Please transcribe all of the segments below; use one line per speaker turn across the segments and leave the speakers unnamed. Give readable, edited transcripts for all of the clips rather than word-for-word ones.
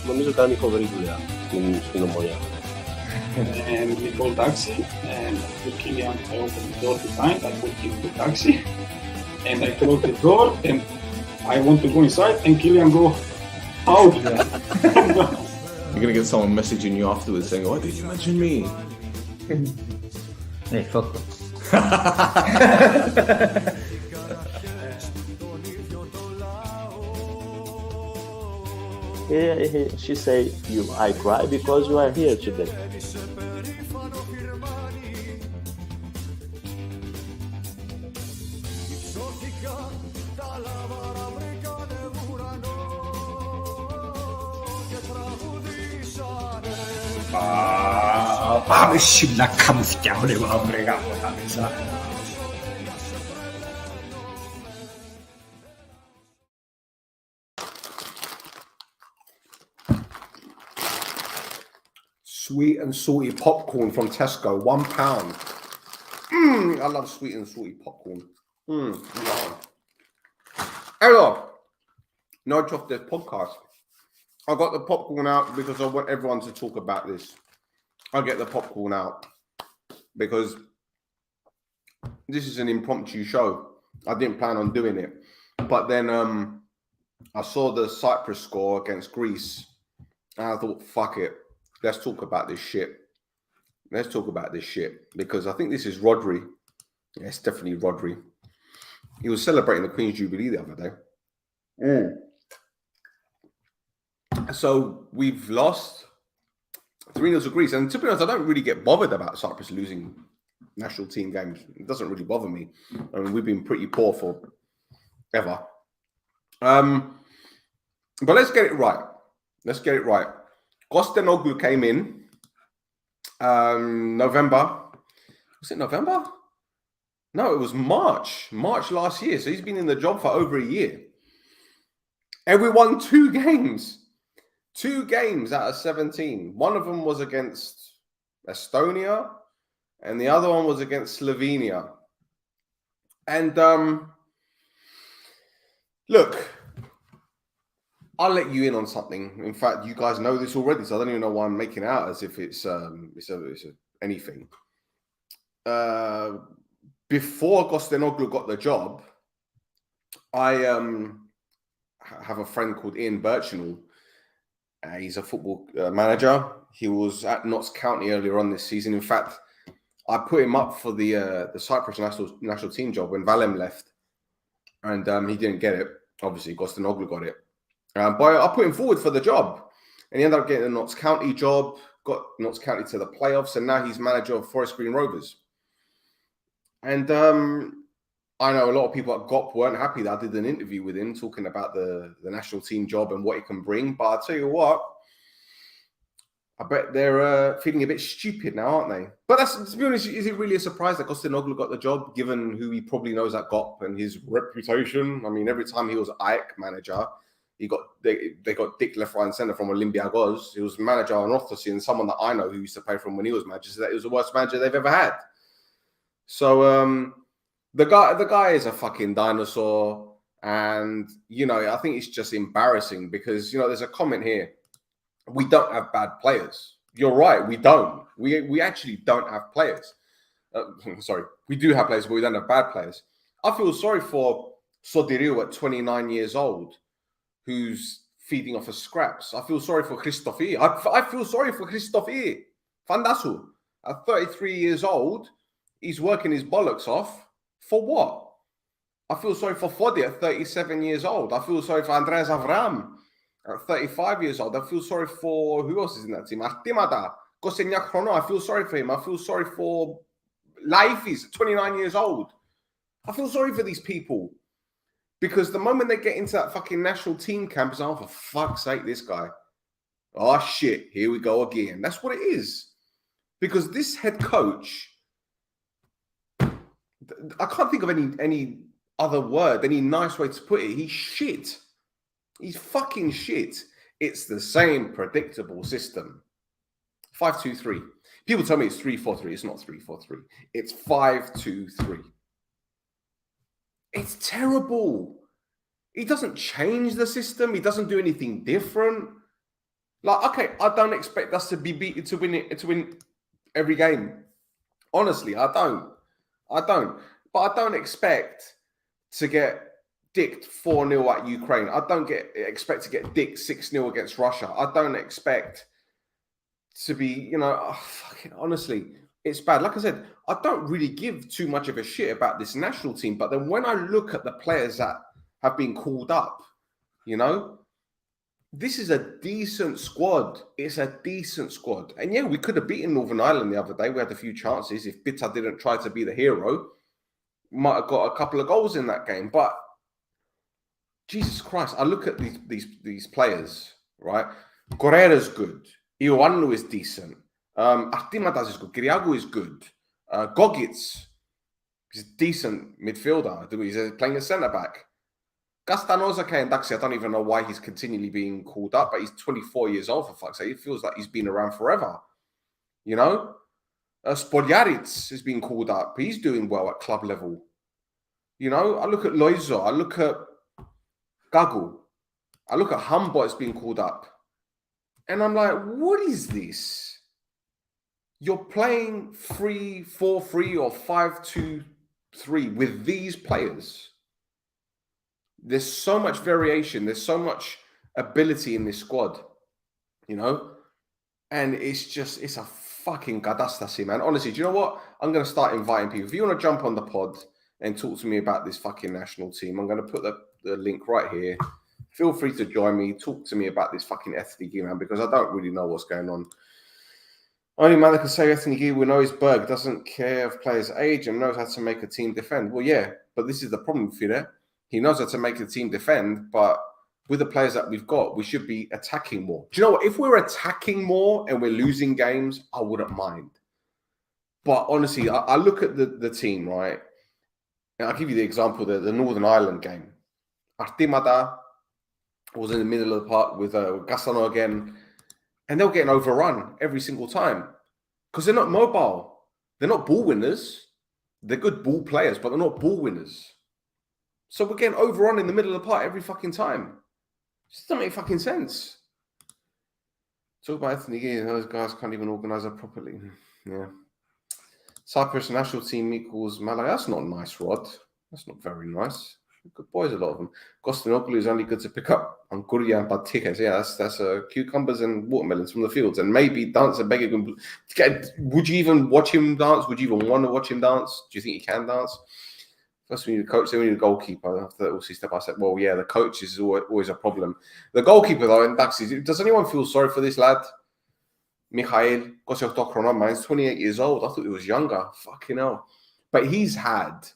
νομίζω κάνει φοβερή δουλειά στην Ομόνια.
And we call taxi, and with Kilian, I open the door behind, I put him in the taxi, and I close the door, and I want to go inside, and Kilian go out.
You're gonna get someone messaging you afterwards saying, "Why did you mention me?"
Hey, fuck them.
She say, I cry because you are here today.
Πάμε να κάνουμε φτιάχνουμε αμπρεγά τα μέσα.
Sweet and salty popcorn from Tesco, £1. I love sweet and salty popcorn. Hello. Nudge off this podcast. I got the popcorn out because I want everyone to talk about this. I get the popcorn out because this is an impromptu show. I didn't plan on doing it. But then I saw the Cyprus score against Greece and I thought, fuck it. Let's talk about this shit. Let's talk about this shit because I think this is Rodri. Yeah, it's definitely Rodri. He was celebrating the Queen's Jubilee the other day. So we've lost 3-0 to Greece. And to be honest, I don't really get bothered about Cyprus losing national team games. It doesn't really bother me. I mean, we've been pretty poor for ever. But let's get it right. Let's get it right. Kostenoglu came in November. Was it November? No, it was March. March last year. So he's been in the job for over a year. And we won 2 games. 2 games out of 17. One of them was against Estonia, and the other one was against Slovenia. And look, I'll let you in on something. In fact, you guys know this already, so I don't even know why I'm making it out as if it's anything. Before Kostenoglu got the job, I have a friend called Ian Birchinall. He's a football manager. He was at Notts County earlier on this season. In fact, I put him up for the Cyprus national team job when Valem left, and he didn't get it. Obviously, Kostenoglu got it. But I put him forward for the job, and he ended up getting the Notts County job, got Notts County to the playoffs, and now he's manager of Forest Green Rovers. And I know a lot of people at GOP weren't happy that I did an interview with him talking about the national team job and what it can bring. But I'll tell you what, I bet they're feeling a bit stupid now, aren't they? But that's, to be honest, is it really a surprise that Kostenoglu got the job, given who he probably knows at GOP and his reputation? I mean, every time he was AEK manager, they got dick left, right, and centre from Olympiacos. He was manager on Orthodoxy, and someone that I know who used to play from when he was manager said that it was the worst manager they've ever had. So the guy is a fucking dinosaur, and I think it's just embarrassing because there's a comment here. We don't have bad players. You're right, we don't. We actually don't have players. Sorry, we do have players, but we don't have bad players. I feel sorry for Sotiriou at 29 years old, who's feeding off of scraps. I feel sorry for Christofi. I feel sorry for Christofi. Fandasu, at 33 years old, he's working his bollocks off. For what? I feel sorry for Fodi at 37 years old. I feel sorry for Andreas Avram at 35 years old. I feel sorry for, who else is in that team? Artimata, Kosenyak Chrono. I feel sorry for him. I feel sorry for Laifis at 29 years old. I feel sorry for these people. Because the moment they get into that fucking national team camp, it's, oh, for fuck's sake, this guy. Oh, shit, here we go again. That's what it is. Because this head coach, I can't think of any other word, any nice way to put it. He's shit. He's fucking shit. It's the same predictable system. 5-2-3. People tell me it's 3-4-3. It's not 3-4-3. It's 5-2-3. It's terrible. He doesn't change the system. He doesn't do anything different. Like, okay, I don't expect us to be beaten to win every game. Honestly, I don't. But I don't expect to get dicked 4-0 at Ukraine. I don't expect to get dicked 6-0 against Russia. I don't expect to be, honestly, it's bad. Like I said, I don't really give too much of a shit about this national team. But then when I look at the players that have been called up, this is a decent squad. It's a decent squad. And yeah, we could have beaten Northern Ireland the other day. We had a few chances. If Bitter didn't try to be the hero, might have got a couple of goals in that game. But Jesus Christ, I look at these players, right? Correra's good. Ioannou is decent. Artimatas is good. Kiriakou is good. Gogits is a decent midfielder. He's playing a centre-back. Castanos, okay, and Daxi, I don't even know why he's continually being called up, but he's 24 years old, for fuck's sake. It feels like he's been around forever. Spoljaric is being called up. He's doing well at club level. I look at Loizo. I look at Gagu. I look at Humboldt is being called up. And I'm like, what is this? You're playing 3-4-3 or 5-2-3 with these players. There's so much variation. There's so much ability in this squad, and it's a fucking gadastasi, man. Honestly, do you know what? I'm going to start inviting people. If you want to jump on the pod and talk to me about this fucking national team, I'm going to put the link right here. Feel free to join me. Talk to me about this fucking ETHNIKI, man, because I don't really know what's going on. Only man that can say ETHNIKI will know his Berg, doesn't care of players' age and knows how to make a team defend. Well, yeah, but this is the problem, Fide. He knows how to make the team defend, but with the players that we've got, we should be attacking more. Do you know what? If we're attacking more and we're losing games, I wouldn't mind. But honestly, I look at the team, right? And I'll give you the example, the Northern Ireland game. Artimata was in the middle of the park with Gassano again, and they're getting overrun every single time because they're not mobile. They're not ball winners. They're good ball players, but they're not ball winners. So we're getting overrun in the middle of the park every fucking time. It doesn't make fucking sense. Talk about ETHNIKI, those guys can't even organise it properly. Yeah. Cyprus national team equals Malaga. That's not nice, Rod. That's not very nice. Good boys, a lot of them. Konstantinopoulos is only good to pick up Anguria and Batikas. Yeah, that's cucumbers and watermelons from the fields. And maybe dance and beg. Would you even watch him dance? Would you even want to watch him dance? Do you think he can dance? First, we need a coach, then we need a goalkeeper. After that, we'll see step by step. Well, yeah, the coach is always a problem. The goalkeeper, though, and does anyone feel sorry for this lad? Mikhail, he's 28 years old. I thought he was younger. Fucking hell. But he's had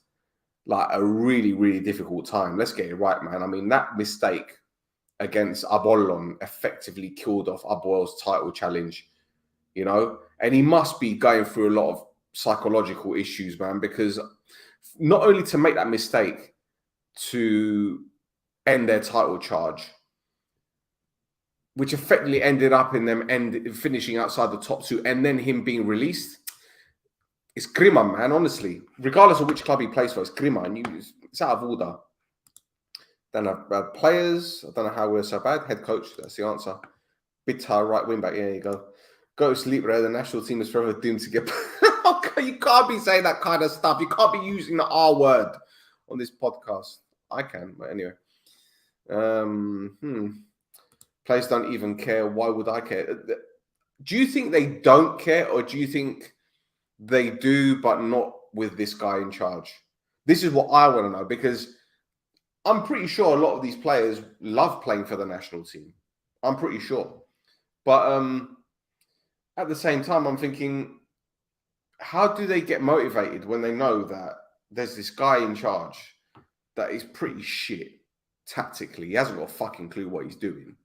like a really, really difficult time. Let's get it right, man. I mean, that mistake against Apollon effectively killed off Aboel's title challenge, and he must be going through a lot of psychological issues, man, because not only to make that mistake to end their title charge, which effectively ended up in them finishing outside the top two, and then him being released. It's Grima, man, honestly. Regardless of which club he plays for, it's Grima. And it's out of order. Don't have players. I don't know how we're so bad. Head coach, that's the answer. Bitar, right wing back. Yeah, you go. Go to sleep, Ray. The national team is forever doomed to get... You can't be saying that kind of stuff. You can't be using the R word on this podcast. I can, but anyway. Players don't even care. Why would I care? Do you think they don't care, or do you think they do, but not with this guy in charge? This is what I want to know, because I'm pretty sure a lot of these players love playing for the national team. I'm pretty sure. But at the same time, I'm thinking, how do they get motivated when they know that there's this guy in charge that is pretty shit tactically? He hasn't got a fucking clue what he's doing.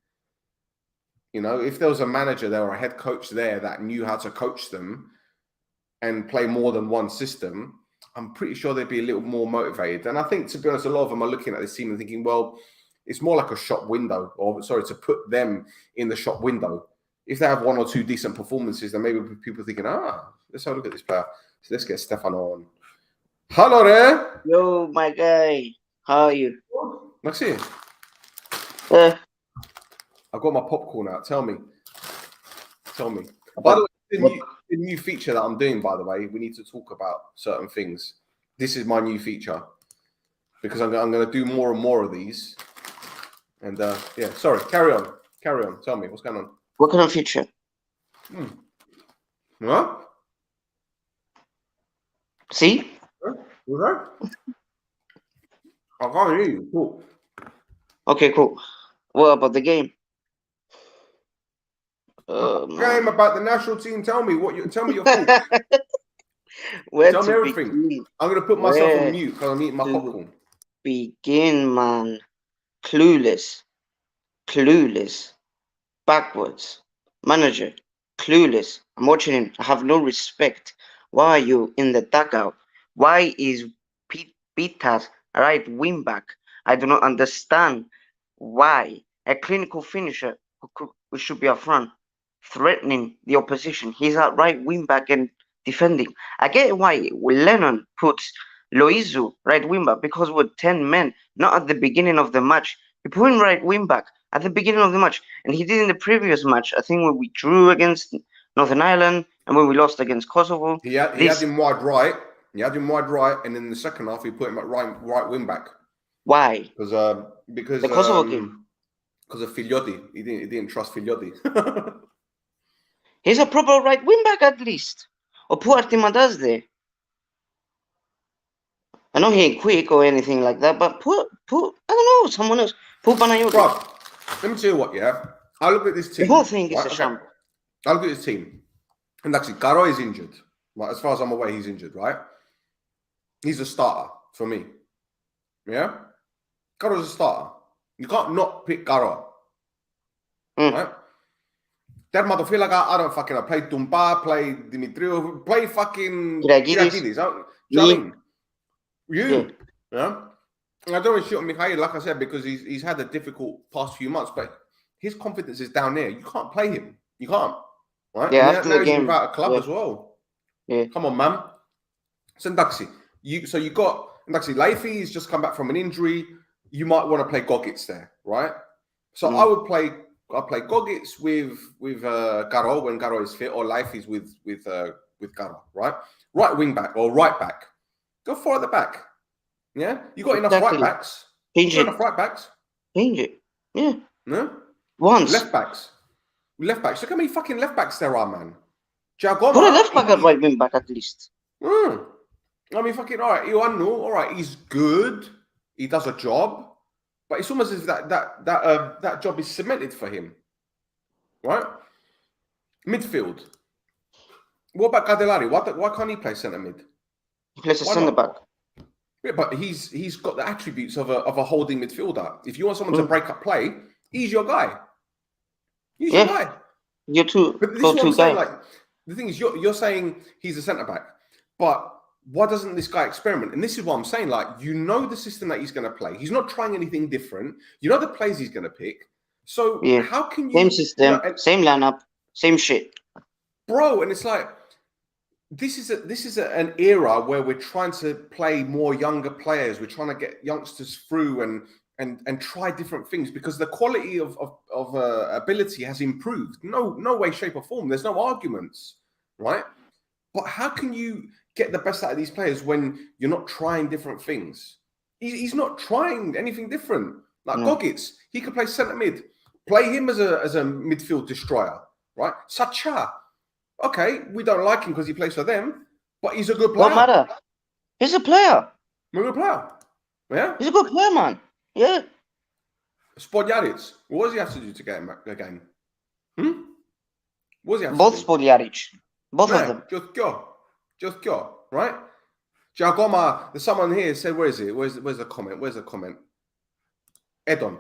If there was a manager there or a head coach there that knew how to coach them and play more than one system, I'm pretty sure they'd be a little more motivated. And I think, to be honest, a lot of them are looking at this team and thinking, well, it's more like a shop window, to put them in the shop window. If they have one or two decent performances, then maybe people are thinking, let's have a look at this player. So let's get Stefano on. Hello there.
Yo, my guy. How are you?
Maxi. I've got my popcorn out. Tell me, Tell me. By the way, the new feature that I'm doing, by the way, we need to talk about certain things. This is my new feature because I'm going to do more and more of these. And yeah, sorry, carry on. Tell me, what's going on?
What kind of feature?
What?
See?
What? I can't hear you. Cool.
Okay, cool. What about the game?
Game about the national team. Tell me your thoughts. Tell me everything.
Begin?
I'm gonna put myself on mute because I'm eating my popcorn.
Begin, man. Clueless. Backwards. Manager. Clueless. I'm watching him. I have no respect. Why are you in the dugout? Why is Pita's right wing back? I do not understand why a clinical finisher who should be up front, threatening the opposition. He's at right wing back and defending. I get why Lennon puts Loizu right wing back because we're 10 men, not at the beginning of the match. He put him right wing back at the beginning of the match, and he did in the previous match. I think when we drew against Northern Ireland and when we lost against Kosovo.
He had him wide right. He had him wide right, and in the second half he put him at right wing back.
Why?
Because
the Kosovo game.
Because of Figliotti. He didn't trust Figliotti.
He's a proper right wing back at least. Or put Artimadas there. I know he ain't quick or anything like that, but put I don't know, someone else. Put Panayiotis.
Bro, let me tell you what, yeah. I look at this team.
The whole thing is a shambles.
I look at this team. And actually, Caro is injured. Right? As far as I'm aware, he's injured, right? He's a starter for me. Yeah? Caro's a starter. You can't not pick Caro. Right? That motherfucker, like I don't fucking know. Play Dumba, play Dimitriou, play fucking Kyriakidis. You know what I mean? Yeah? And I don't want to shit on Mikhail, like I said, because he's had a difficult past few months, but his confidence is down there. You can't play him. You can't. Right?
Yeah,
and
after
now
the
he's
game.
without a club as well.
Yeah.
Come on, man. So Ndaxi, you got Ndaxi Leify, he's just come back from an injury. You might want to play Gogic there, right? So I'll play Gogic with Caro when Caro is fit, or Leify's with Caro, right? Right wing back or right back. Go far at the back. Yeah? You got enough right backs.
Change it.
Enough right backs.
Change it. Yeah.
No?
Once.
Left backs. Look how many fucking left backs there are, man. Giacomo.
Put a left back at right wing back at least.
I mean, fucking, all right, Ioannou, all right, he's good. He does a job. But it's almost as if that job is cemented for him. Right? Midfield. What about Cadelari? Why can't he play centre mid?
He plays a centre back.
Yeah, but he's got the attributes of a holding midfielder. If you want someone to break up play, he's your guy. He's your guy.
You're too.
But this is what I'm saying. Like, the thing is, you're saying he's a centre back, but why doesn't this guy experiment? And this is what I'm saying. Like, you know the system that he's going to play. He's not trying anything different. You know the plays he's going to pick. So how can you?
Same system, same lineup, same shit,
bro. And it's like this is an era where we're trying to play more younger players. We're trying to get youngsters through and try different things because the quality of ability has improved. No way, shape, or form. There's no arguments, right? But how can you get the best out of these players when you're not trying different things? He's not trying anything different. Like Gogic, he could play centre mid. Play him as a midfield destroyer, right? Sacha, okay, we don't like him because he plays for them, but he's a good player.
What matter? He's a player.
He's a good player. Yeah?
He's a good player, man. Yeah.
Spoljaric, what does he have to do to get him a game? What does he have
Both
to do?
Spoljaric. Both of them.
Just go, right? Giacomo, there's someone here said, where is it? Where's the comment? Edon,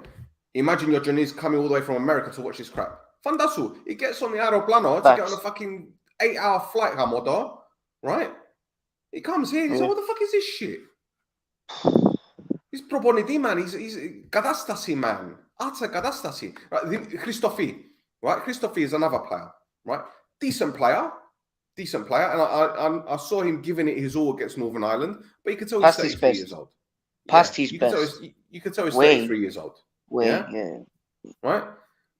imagine your journey's coming all the way from America to watch this crap. Fandasu, he gets on the aeroplano to get on a fucking 8-hour flight, Hamodo, right? He comes here, he's like, what the fuck is this shit? He's proponenti, man. He's Kadastasi, man. Utter Kadastasi. Right? Christofi, right? Christofi is another player, right? Decent player. And I saw him giving it his all against Northern Ireland, but you could tell he's 33 years old.
Past his best.
You could tell he's 33 years old.
Yeah.
Right?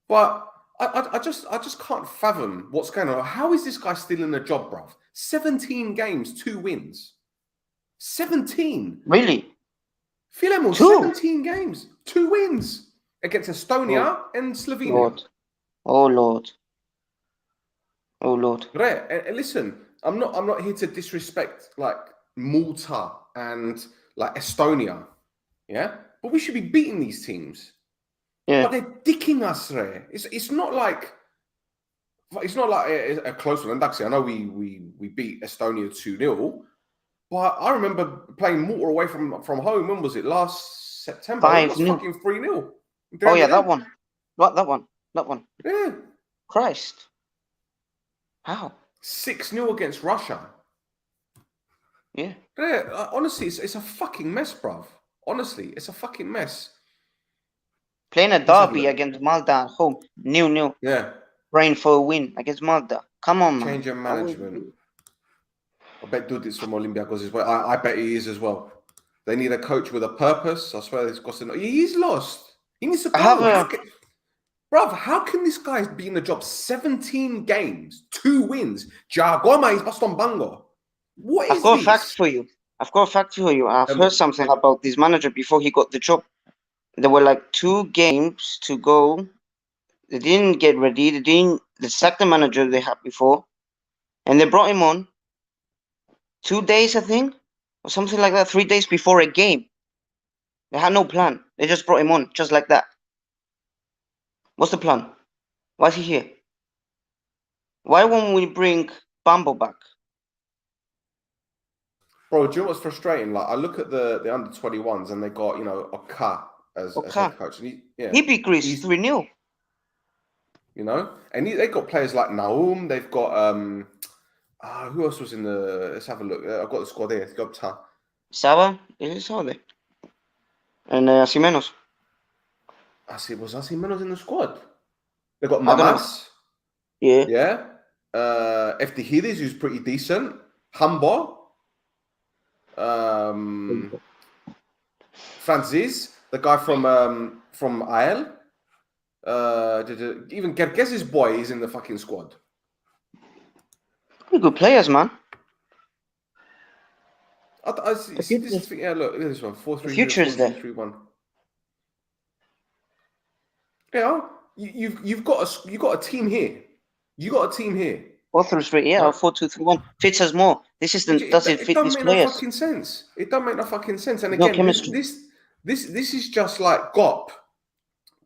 But I just can't fathom what's going on. How is this guy still in a job, bruv? 17 games, 2 wins. 17.
Really?
Filemo,
2?
17 games, 2 wins against Estonia and Slovenia.
Lord. Oh Lord. Oh Lord.
Right. And listen, I'm not here to disrespect like Malta and like Estonia. Yeah. But we should be beating these teams.
Yeah.
But they're dicking us, Ray. It's not like a close one. And actually, I know we beat Estonia 2-0, but I remember playing Malta away from home. When was it? Last September. It was
5-0.
fucking 3-0.
Oh yeah, that one. What? That one.
Yeah.
Christ. How?
6-0 against Russia.
Yeah.
Yeah. Honestly, it's a fucking mess, bruv. Honestly, it's a fucking mess.
Playing a derby against Malta at home. 0-0.
Yeah.
Praying for a win against Malta. Come on, man.
Change of management. I bet Dudit's from Olympiacos as well. I bet he is as well. They need a coach with a purpose. I swear this Costa. He's lost. He needs to go. Bruv, how can this guy be in the job 17 games, 2 wins? Jagoma is Baston Bango. What is
I've got
this?
a fact for you. I've heard something about this manager before he got the job. There were like 2 games to go. They didn't get ready. They sacked the manager they had before. And they brought him on 2 days, I think, or something like that, 3 days before a game. They had no plan. They just brought him on, just like that. What's the plan? Why is he here? Why won't we bring Bambo back?
Bro, do you know what's frustrating? Like, I look at the under-21s and they got, Oka as head coach. And
he beat Greece 3-0.
You know? And they got players like Naum. They've got, who else was in the... Let's have a look. I've got the squad here. Got
Saba, Saba. And Asimenos.
Was Asimenos in the squad? They got Mamas.
Yeah.
Yeah. Eftihidis, who's pretty decent. Hambo. Francis, the guy from IL. Even Gerges's boy is in the fucking squad.
Pretty good players, man.
I see this thing. Yeah, look at this one. 4-3-0,
The future is there.
4-3-1. Yeah, you've got a team here. You got a team here.
4-3-3, yeah, or 4-2-3-1 fits us more. This is does it fit these players?
No fucking sense. It doesn't make no fucking sense. And
No
again,
chemistry.
this is just like GOP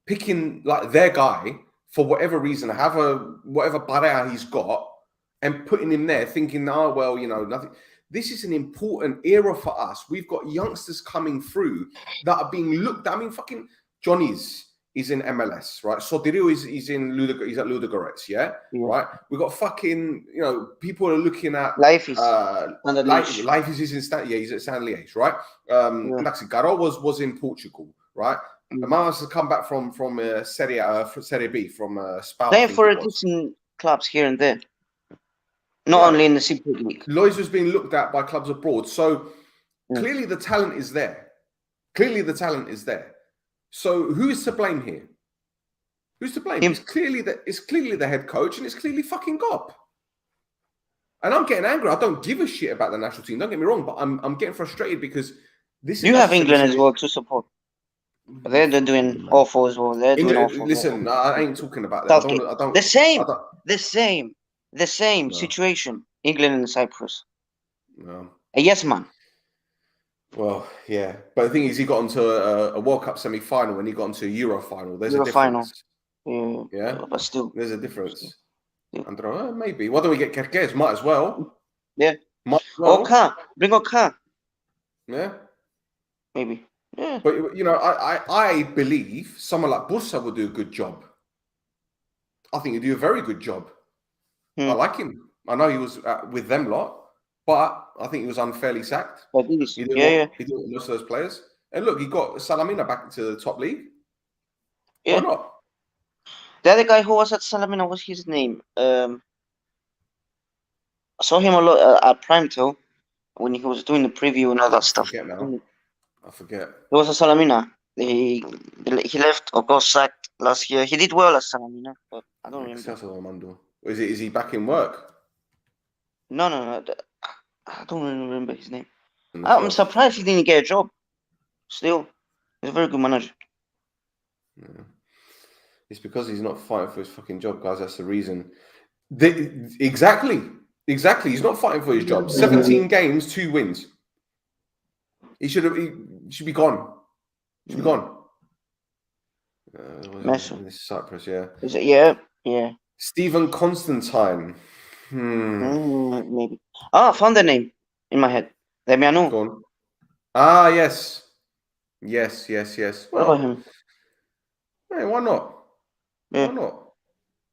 picking like their guy for whatever reason, whatever barrier he's got, and putting him there, thinking, oh well, nothing. This is an important era for us. We've got youngsters coming through that are being looked at. I mean, fucking Johnny's is in MLS, right? Sotirio is he's at Ludogorets, yeah? Right? We got fucking, people are looking at
Life is
Life is in he's at San Liège, right? Actually, Garo was in Portugal, right? Mamas has come back from Serie B, from Spal.
Playing for decent clubs here and there. Not only in the Super League.
Lois was being looked at by clubs abroad. So clearly the talent is there. So who is to blame here? Who's to blame? It's clearly the head coach, and it's clearly fucking GOP. And I'm getting angry. I don't give a shit about the national team. Don't get me wrong, but I'm getting frustrated because this is.
You have England as well to support. But they're doing awful as well. They're doing awful.
Listen, I ain't talking about that. I don't.
The same situation. England and Cyprus.
No.
Yes, man.
Well, yeah, but the thing is, he got into a World Cup semi-final and he got into a Euro final. There's a difference. Yeah,
but still,
there's a difference. Yeah. Maybe. Why don't we get Kerkez? Might as well.
Yeah. Bring Oka.
Yeah.
Maybe. Yeah.
But I believe someone like Bursa would do a good job. I think he'd do a very good job. I like him. I know he was with them lot. But I think he was unfairly sacked. He didn't want most of those players. And look, he got Salamina back into the top league.
Yeah.
Why not?
The other guy who was at Salamina, what's his name? I saw him a lot at Primetel when he was doing the preview and all that stuff.
I forget.
He was at Salamina. He left or got sacked. last year. He did well last time, you know, but I don't remember.
Excelsior Armando. Is he back in work?
No. I don't really remember his name.
In the
I'm
first?
surprised he didn't get a job. Still, he's a very good manager.
Yeah. It's because he's not fighting for his fucking job, guys. That's the reason. Exactly. He's not fighting for his job. 17 games, 2 wins. He should be gone. Should be gone. This Cyprus, yeah.
Is it? Yeah.
Stephen Constantine.
Maybe. I found the name in my head. Demiano.
Go on. Ah, yes. Yes.
What about him?
Hey, why not?
Yeah.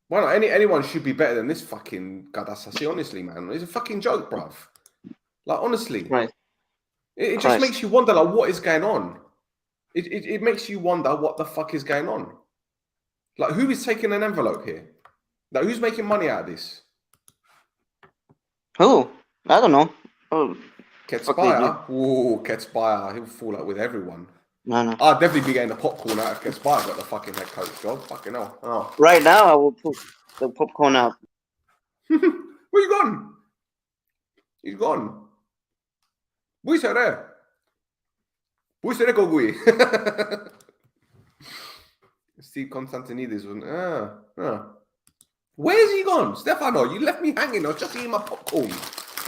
Why not? Anyone should be better than this fucking Gadasasi, honestly, man. It's a fucking joke, bruv. Like, honestly.
Right.
It just makes you wonder, like, what is going on? It makes you wonder what the fuck is going on. Like, who is taking an envelope here? Like, who's making money out of this?
Who? I don't know. Oh,
Ketspire? Ooh, Ketspire. He'll fall out with everyone.
No.
I'd definitely be getting the popcorn out if Ketspire got the fucking head coach job. Fucking hell. Oh.
Right now, I will put the popcorn out.
Where you gone? He's gone. Who's there? Who's there, Gogui? Steve Constantinidis wasn't. Where's he gone? Stefano, you left me hanging. I was just eating my popcorn.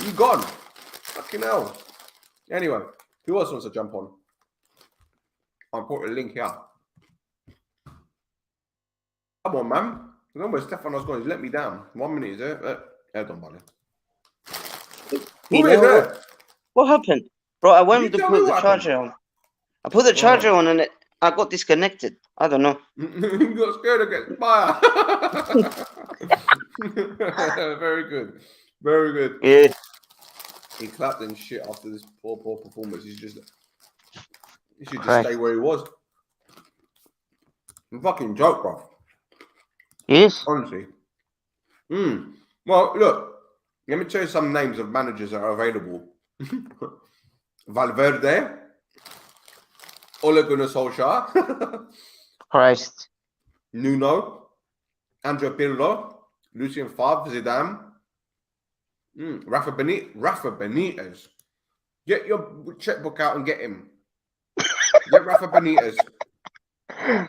You gone? Fucking hell. Anyway, who else wants to jump on? I'll put a link here. Come on, man. I don't know where Stefano's gone. He's let me down. 1 minute, is it? Don't bother. Who is there?
What happened? Bro, I went to put the charger on. I put the charger on and I got disconnected. I don't know.
You got scared of getting fire. Very good.
Yeah.
He clapped and shit after this poor performance. He should just stay where he was. I'm fucking joke, bro.
Yes.
Honestly. Well, look. Let me tell you some names of managers that are available. Valverde. Ole Gunnar Solskjaer.
Christ.
Nuno. Andrea Pirlo. Lucien Favre. Zidane. Rafa Benitez. Get your checkbook out and get him. Get Rafa Benitez.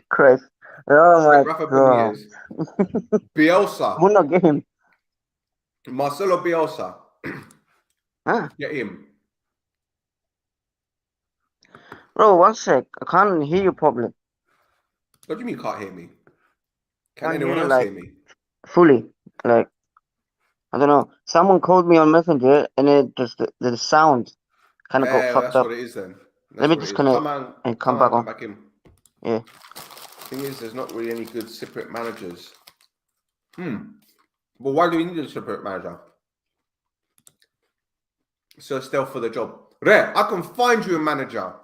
Christ. Oh my
Rafa
God.
Benitez. Bielsa.
Who not get him?
Marcelo Bielsa. Get him.
Bro, one sec. I can't hear you properly.
What do you mean you can't hear me? Can
Can't
anyone
hear you,
else
like,
hear me?
Fully. Like, I don't know. Someone called me on Messenger and it just the sound kind of got fucked
that's
up.
what it is then.
Let me disconnect and come back on.
Back in.
Yeah.
Thing is, there's not really any good Cypriot managers. Well, why do we need a Cypriot manager? So Stel for the job. I can find you a manager.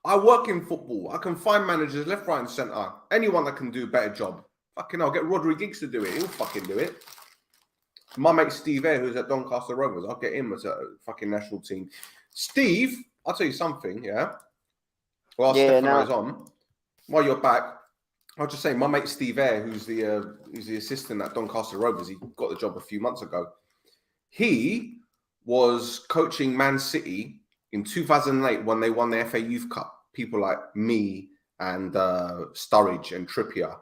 I work in football. I can find managers left, right, and centre. Anyone that can do a better job. Fucking hell, get Rodri Giggs to do it. He'll fucking do it. My mate Steve Air, who's at Doncaster Rovers, I'll get him as a fucking national team. Steve, I'll tell you something, yeah? While Stefano's on, while you're back, I'll just say my mate Steve Air, who's the assistant at Doncaster Rovers, he got the job a few months ago. He was coaching Man City in 2008 when they won the FA Youth Cup. People like me and Sturridge and Trippier.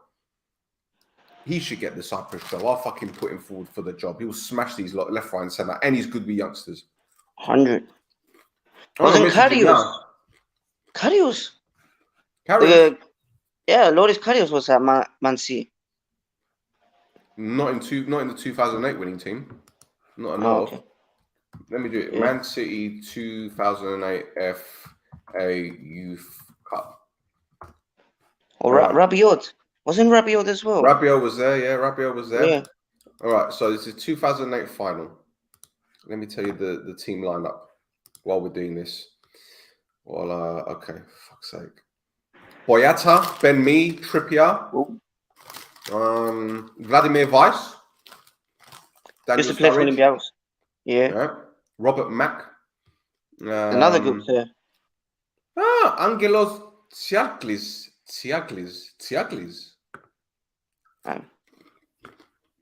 He should get the Cyprus job. I'll fucking put him forward for the job. He'll smash these lot left, right, and centre. And he's good with youngsters.
100. Wasn't Karius? Karius? Yeah, Loris Karius was at Man City.
Not in the 2008 winning team. Not enough. Okay. Let me do it. Yeah. Man City 2008 FA Youth Cup.
Or Rabiot. Wasn't Rabiot as well?
Rabiot was there, yeah. Rabiot was there. Yeah. All right, so this is 2008 final. Let me tell you the team lineup while we're doing this. Well, okay, fuck's sake. Boyata, Ben Mee, Trippier, Vladimir Weiss.
Used to play for Olympiacos. Yeah.
Robert Mack.
Another good player.
Angelos Tsiaglis.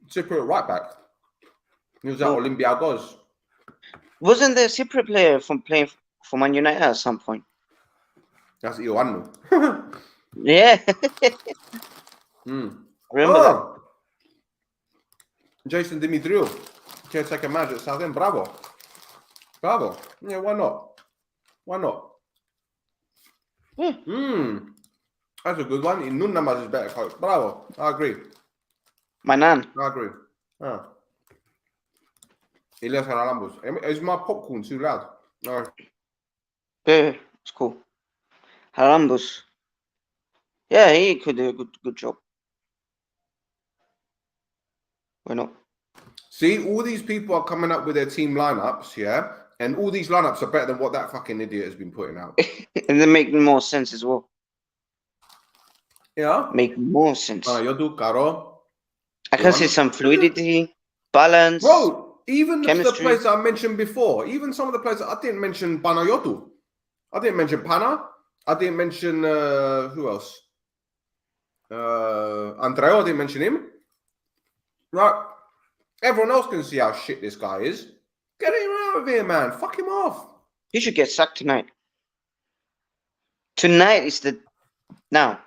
Cypriot right back. He was at Olympiacos.
Wasn't there a Cypriot player from playing for Man United at some point?
That's Ioannou.
Yeah. Remember that?
Jason Dimitriou, caretaker manager at Southend. Bravo. Bravo. Yeah, why not? Why not?
Yeah.
That's a good one. NOUNA is better coach. Bravo. I agree.
My nan.
I agree. Elias Haralambos. Is my popcorn too loud? No.
Yeah, it's cool. Harambos. Yeah, he could do a good job. Why not?
See, all these people are coming up with their team lineups, yeah? And all these lineups are better than what that fucking idiot has been putting out.
And they make more sense as well.
Yeah?
Make more sense.
Yodu, Caro.
I can see some fluidity, balance.
Bro, even
chemistry.
the players I mentioned before, even some of the players, I didn't mention Banayotu. I didn't mention Pana. I didn't mention, who else? Andreo, I didn't mention him. Right. Everyone else can see how shit this guy is. Get him out of here, man. Fuck him off.
He should get sacked tonight. Tonight is the... Now.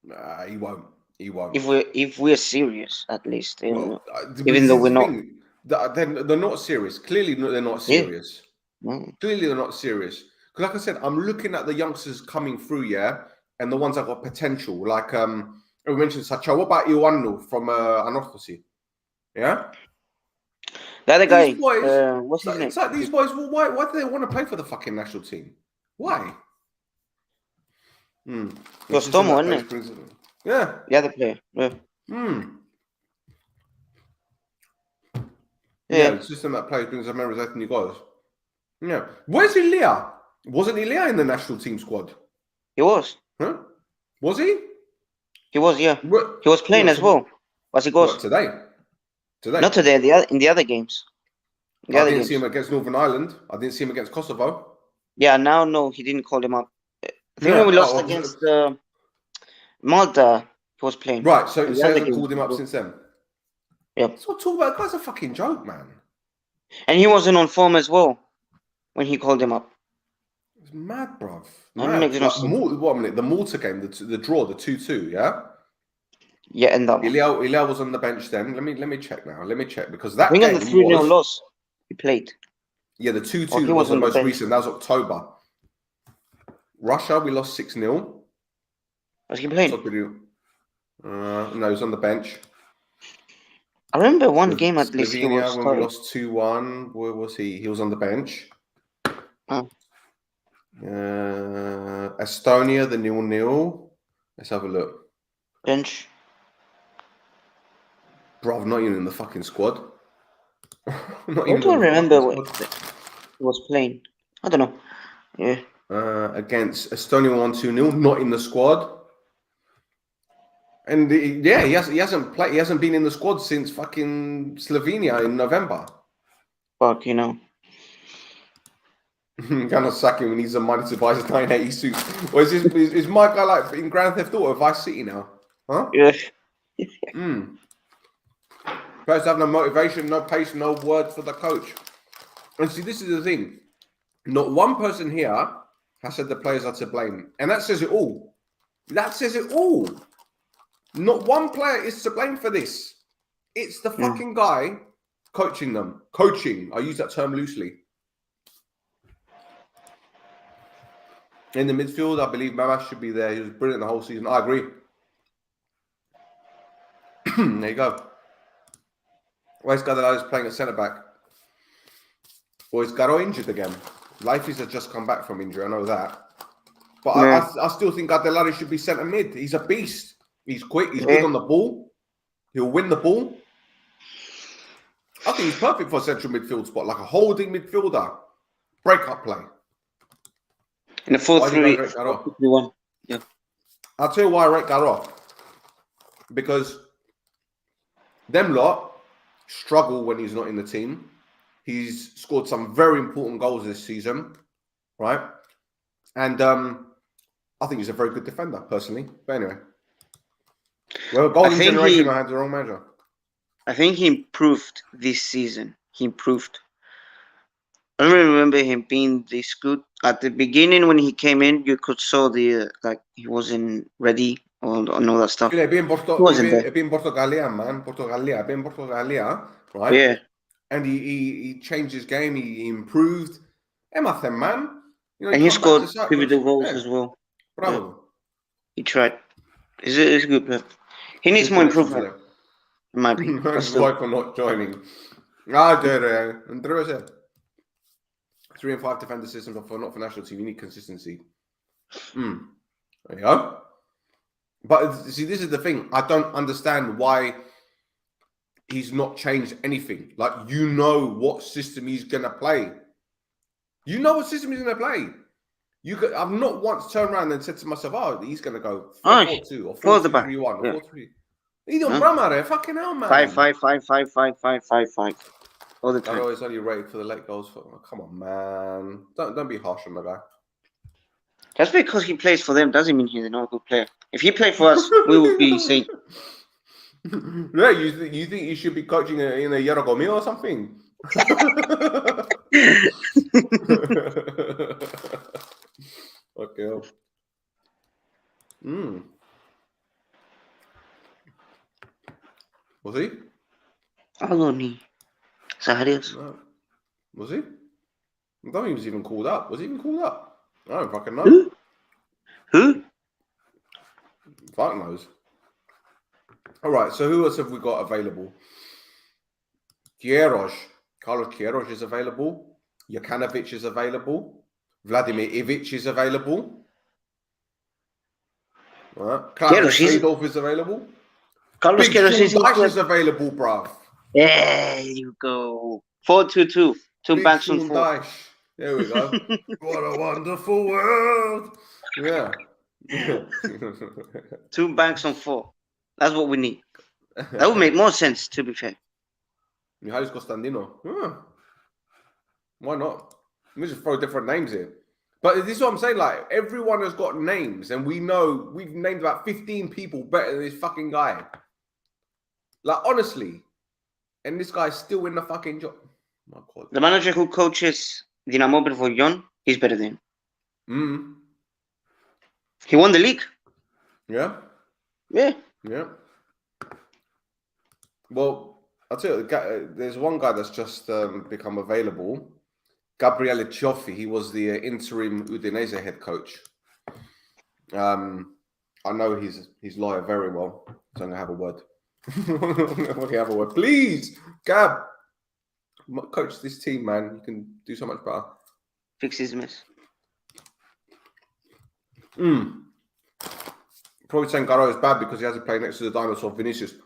Nah, he won't. He won't.
If we're serious, at least.
Well,
even though we're not.
They're not serious. Clearly, they're not serious.
Yeah.
Clearly, they're not serious. Because, like I said, I'm looking at the youngsters coming through, yeah, and the ones that got potential. Like we mentioned Sacha. What about Ioannou from Anorthosis? Yeah.
The other guy.
Boys,
what's his name?
It's like these boys. Well, why do they want to play for the fucking national team? Why?
Because Tomo, isn't it?
Yeah.
The other player. Yeah.
Yeah, the system that plays brings up members ETHNIKI. Yeah. Where's Ilya? Wasn't Ilya in the national team squad?
He was.
Huh? Was he?
He was, yeah.
What?
He was playing as well. Was he goes?
What, today? Today?
Not today, in the other games.
I didn't see him against Northern Ireland. I didn't see him against Kosovo.
Yeah, now, no, he didn't call him up. I think when we lost against Malta, he was playing.
Right, so he hasn't called him up since then?
Yeah.
That's what I'm talking about. The guy's a fucking joke, man.
And he wasn't on form as well when he called him up.
It's mad, bruv.
Mad.
The Malta game, the draw, the 2-2, yeah?
Yeah, and that one.
Ilya was on the bench then. Let me check now. Let me check because that
Bring
game
on the 3-0 loss. He played.
Yeah, the 2-2 was the most recent. That was October. Russia, we lost 6-0.
Was he playing?
No, he was on the bench.
I remember one game at least.
Slovenia, when we lost 2-1. Where was he? He was on the bench. Estonia, the 0-0. Let's have a look.
Bench.
Bro, not even in the fucking squad.
I don't remember what he was playing. I don't know. Yeah.
Against Estonia 1-2-0, not in the squad. And he hasn't played. He hasn't been in the squad since fucking Slovenia in November.
Fuck, you know.
Gonna sack him when he's a money to buy his 980 suit. Or is my guy like in Grand Theft Auto Vice City now? Huh?
Yeah.
Players have no motivation, no pace, no word for the coach. And see, this is the thing. Not one person here has said the players are to blame. And that says it all. That says it all. Not one player is to blame for this. It's the fucking guy coaching them. Coaching. I use that term loosely. In the midfield, I believe Mamas should be there. He was brilliant the whole season. I agree. There you go. Where's Gadala is playing at centre-back? Or is Garo injured again? Leifis has just come back from injury. I know that. But I still think Adelari should be centre mid. He's a beast. He's quick. He's good on the ball. He'll win the ball. I think he's perfect for a central midfield spot, like a holding midfielder. Break-up play.
In a 4-3-1. Yeah.
I'll tell you why I rate Garo. Because them lot struggle when he's not in the team. He's scored some very important goals this season, right? And I think he's a very good defender, personally. But anyway. Well, Golden Generation, I had the wrong manager.
I think he improved this season. He improved. I don't remember him being this good. At the beginning, when he came in, you could saw the like he wasn't ready and all that stuff.
He
He wasn't there.
been Portugalia, man. Portugalia, been Portugalia, right?
Yeah.
And he changed his game. He improved. Emathem, man. You know,
And he
come back
scored
to Cyprus.
pivotal goals
Yeah.
as well.
Bravo.
He tried. He's a good player. He needs more improvement, in my opinion.
His wife for not joining. Ah, there. And there was it. 3 and 5 defender system, but not for national team. You need consistency. There you go. But see, this is the thing. I don't understand why he's not changed anything. Like, you know what system he's going to play. You know what system he's going to play. I've not once turned around and said to myself, oh, he's going to go 4-4-2 or 4-2-3-1 or 4-3. He's on Bramare. Fucking hell, man.
5-5-5-5-5-5-5-5. All the time.
He's only rated for the late goals. Come on, man. Don't be harsh on the guy.
Just because he plays for them doesn't mean he's not a good player. If he played for us, we would be saying.
Yeah, you think you should be coaching in a Yaragomi or something? Okay. Was he?
Agony. Saharius.
No. Was he? I don't think he was even called up. Was he even called up? I don't fucking know.
Who?
Fuck knows. All right, so who else have we got available? Carlos Queiroz is available. Jokanovic is available. Vladimir Ivic is available. All right. Carlos Seedorf is available.
Carlos Queiroz
is available, bruv.
There you go. 4-2-2. Two banks on 4.
There we go. What a wonderful world. Yeah.
2 banks on 4. That's what we need. That would make more sense, to be fair.
Mihalis Costandino. Why not? Let me just throw different names here. But this is what I'm saying. Like, everyone has got names, and we know we've named about 15 people better than this fucking guy. Like, honestly. And this guy's still in the fucking job. My God.
The manager who coaches Dinamo Bergoglon is better than him. He won the league.
Yeah?
Yeah.
Yeah. Well, I'll tell you, there's one guy that's just become available. Gabriele Cioffi. He was the interim Udinese head coach. I know his lawyer very well, so I'm going to have a word. Okay, have a word. Please, Gab. Coach this team, man. You can do so much better.
Fix his mess.
Probably saying Garo is bad because he hasn't played next to the dinosaur Vinicius.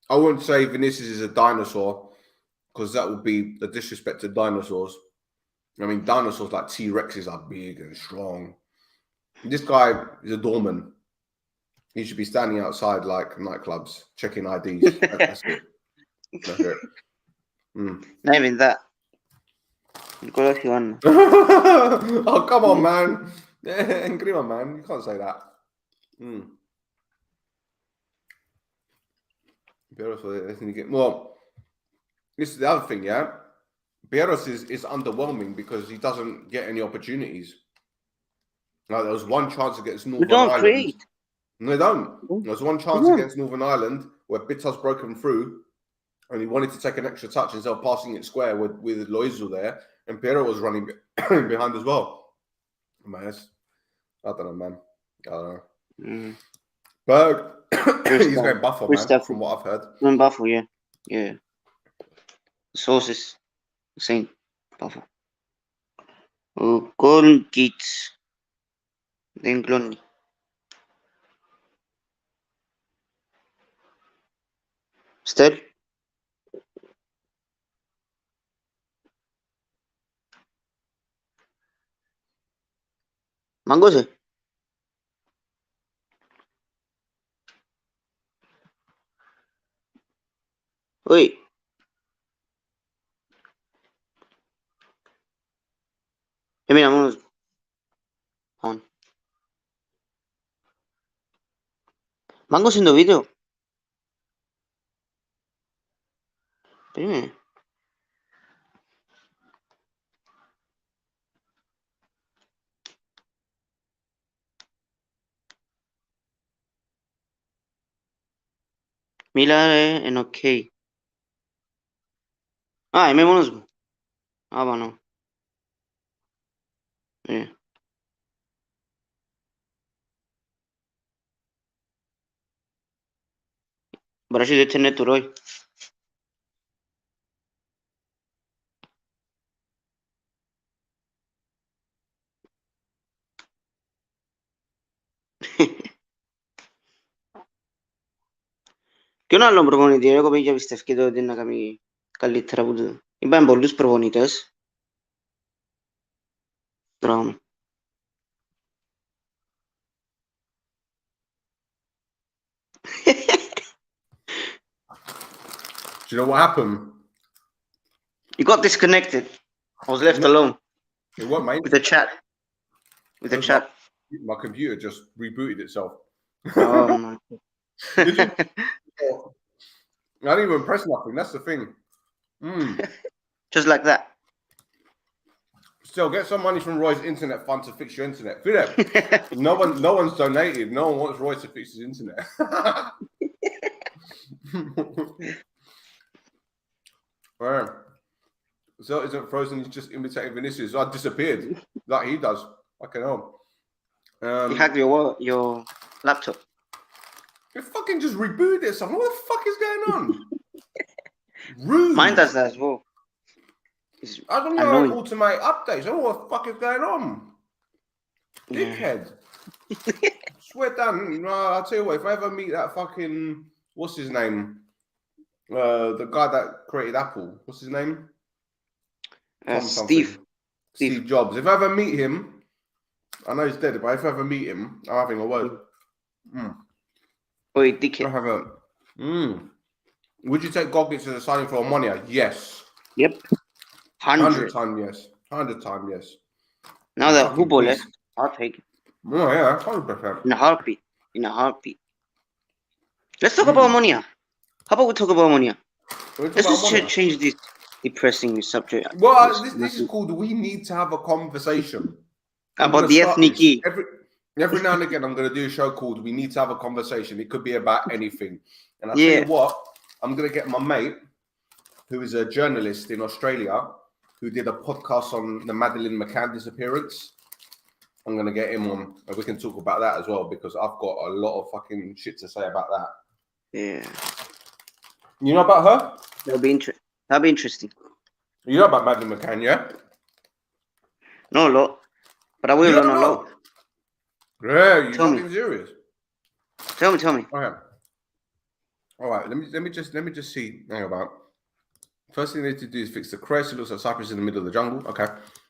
I wouldn't say Vinicius is a dinosaur because that would be the disrespect to dinosaurs. I mean, dinosaurs like T-Rexes are big and strong. This guy is a doorman. He should be standing outside like nightclubs, checking IDs. That's it. That's it.
Not even that.
Oh, come on, man. Grima, man. You can't say that. Well, this is the other thing, yeah? Bieros is underwhelming because he doesn't get any opportunities. Like, there was one chance against Northern Ireland.
Create.
No, they don't. There was one chance against Northern Ireland where Bittas broke him through and he wanted to take an extra touch instead of passing it square with Loizu there, and Piero was running behind as well. Man, I don't know, man. I don't know. Berg, he's going Buffalo, man, from what I've heard.
Going Buffalo, yeah. Yeah. Sources saying Buffalo. Golden Gates. Then Glonny. Stel. Mangose. Oi. Mira, vamos. On. Mango haciendo vídeo. Dime. Mila en OK. Είμαι μόνος μου. Πάνω. Μπορεί να έχεις το Roy. Ποιον άλλον προπονητή, εγώ πήγα πιστεύω ότι να κάνει καλύτερα από τούτο. Είπαμε πολλούς προπονητές. Πράγμα.
Do you know what happened?
You got disconnected. I was left alone
It wasn't my
with the chat. With the chat.
My computer just rebooted itself.
Oh my God.
I didn't even press nothing. That's the thing.
Just like that.
Still, get some money from Roy's internet fund to fix your internet. Feel it? No one's donated. No one wants Roy to fix his internet. Right. So isn't frozen. He's just imitating Vinicius. I disappeared like he does. Fucking hell.
You hacked your laptop.
It fucking just rebooted itself. What the fuck is going on? Rude.
Mine does that as well. It's
I don't know
annoying.
how to automate updates. I don't know what the fuck is going on.
Yeah.
Dickhead. Swear down. No, I'll tell you what, if I ever meet that fucking, what's his name? The guy that created Apple. What's his name?
Steve.
Steve Jobs. If I ever meet him, I know he's dead, but if I ever meet him, I'm having a word.
Oi, dickhead.
I have a. Would you take Goggins as a signing for Omonoia? Yes.
Yep. 100.
100 times yes. 100 times yes.
Now that
Fucking
Hubo
beast.
left, I'll take it.
Oh yeah, 100%.
In a heartbeat. In a heartbeat. Let's talk about Omonoia. How about we talk about Omonoia? Let's just change this depressing subject.
Well, this is called We Need to Have a Conversation.
About the ETHNIKI.
Every now and again, I'm going to do a show called We Need to Have a Conversation. It could be about anything. And I'll tell you what, I'm going to get my mate, who is a journalist in Australia, who did a podcast on the Madeleine McCann disappearance. I'm going to get him on, and we can talk about that as well, because I've got a lot of fucking shit to say about that.
Yeah.
You know about her?
That'll be interesting.
You know about Madeleine McCann, yeah?
No, a lot. But I will learn a lot.
Yeah, you're
Tell me.
fucking serious.
Tell me.
Okay. All right, let me just see. Hang about. First thing they need to do is fix the crest. It looks like Cyprus in the middle of the jungle. Okay.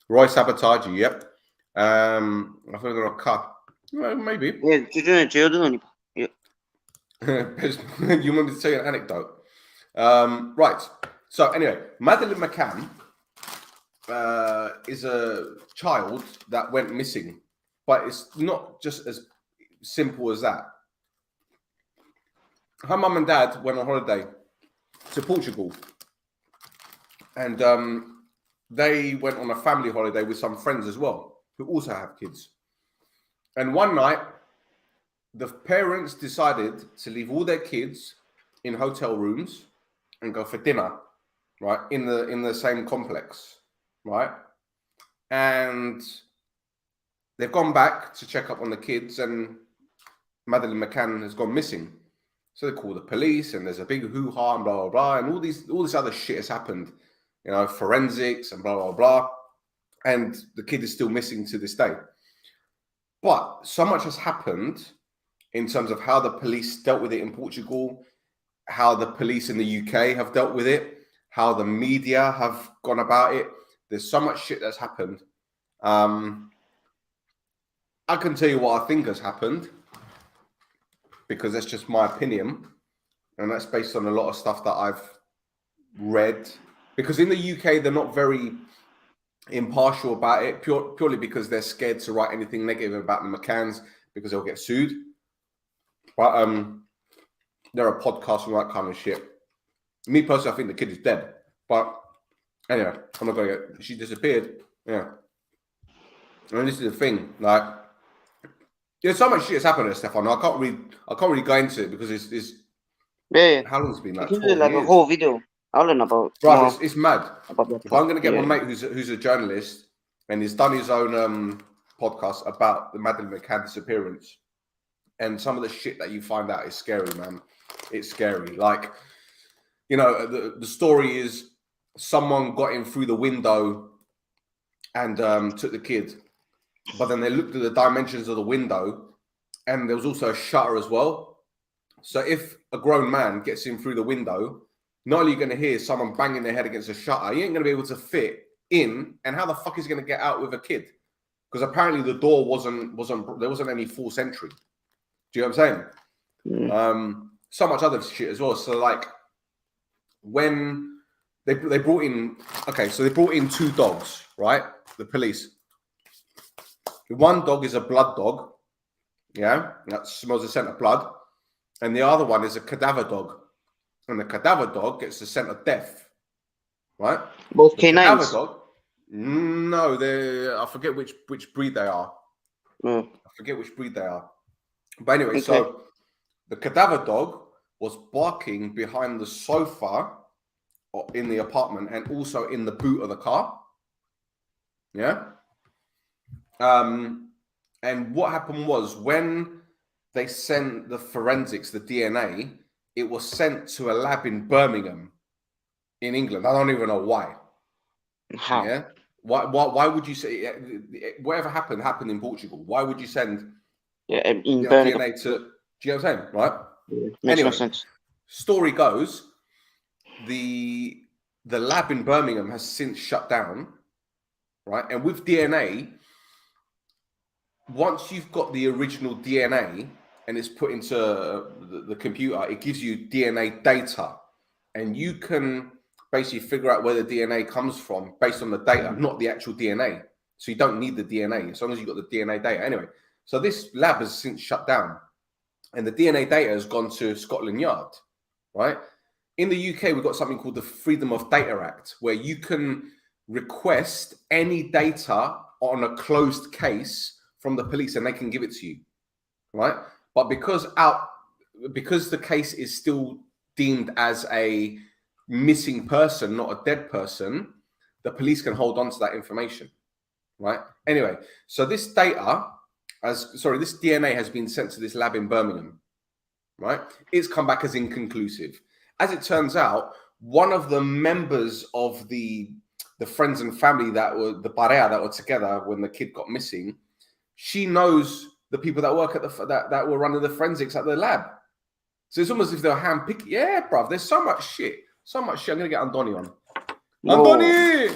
Roy sabotage. Yep. I thought they were a cut. Well, maybe.
Yeah, yeah.
You want me to tell you an anecdote? Right. So anyway, Madeleine McCann is a child that went missing, but it's not just as simple as that. Her mum and dad went on holiday to Portugal, and they went on a family holiday with some friends as well, who also have kids. And one night, the parents decided to leave all their kids in hotel rooms and go for dinner, right, in the same complex, right? And they've gone back to check up on the kids, and Madeleine McCann has gone missing. So they call the police, and there's a big hoo-ha and blah, blah, blah, and all this other shit has happened, you know, forensics and blah, blah, blah. And the kid is still missing to this day. But so much has happened in terms of how the police dealt with it in Portugal, how the police in the UK have dealt with it, how the media have gone about it. There's so much shit that's happened. I can tell you what I think has happened, because that's just my opinion, and that's based on a lot of stuff that I've read. Because in the UK, they're not very impartial about it, purely because they're scared to write anything negative about the McCanns, because they'll get sued. But there are podcasts and that kind of shit. Me personally, I think the kid is dead. But anyway, I'm not going to get... She disappeared. Yeah. And this is the thing. Like, there's so much shit that's happened to Stefano. I can't really go into it because it's
Yeah.
how long it's been? Like
You can
12
do like
years.
a whole video. I'll learn about.
Right, it's mad.
About that
If I'm going to get
yeah.
my mate who's a journalist and he's done his own podcast about the Madeleine McCann disappearance, and some of the shit that you find out is scary, man. It's scary. Like, you know, the story is someone got in through the window and took the kid, but then they looked at the dimensions of the window and there was also a shutter as well. So if a grown man gets in through the window, not only are you going to hear someone banging their head against a shutter, he ain't going to be able to fit in. And how the fuck is he going to get out with a kid? Because apparently the door there wasn't any forced entry. Do you know what I'm saying?
Mm.
So much other shit as well. So like when they brought in, okay, so they brought in 2 dogs, right? The police. One dog is a blood dog, yeah, that smells the scent of blood, and the other one is a cadaver dog, and the cadaver dog gets the scent of death, right?
Both
the
canines.
Cadaver dog, no, I forget which breed they are. I forget which breed they are. But anyway,
Okay.
so the cadaver dog was barking behind the sofa in the apartment and also in the boot of the car. Yeah. And what happened was when they sent the forensics, the DNA, it was sent to a lab in Birmingham, in England. I don't even know why.
How?
Yeah. Why would you say whatever happened in Portugal? Why would you send
In Birmingham.
DNA to? Do you know what I'm saying? Right.
Yeah, makes
Anyway,
no sense.
Story goes, the lab in Birmingham has since shut down, right? And with DNA, once you've got the original DNA and it's put into the computer, it gives you DNA data, and you can basically figure out where the DNA comes from based on the data, not the actual DNA. So you don't need the DNA as long as you've got the DNA data. Anyway, so this lab has since shut down, and the DNA data has gone to Scotland Yard, right? In the UK, we've got something called the Freedom of Data Act, where you can request any data on a closed case from the police and they can give it to you, right? But because the case is still deemed as a missing person, not a dead person, the police can hold on to that information, right? Anyway, so this DNA has been sent to this lab in Birmingham, right? It's come back as inconclusive. As it turns out, one of the members of the friends and family that were the pareja that were together when the kid got missing, she knows the people that work at that were running the forensics at the lab. So it's almost as if they're handpicked. Yeah, bruv, there's so much shit. I'm going to get Andoni on.
Whoa.
Andoni!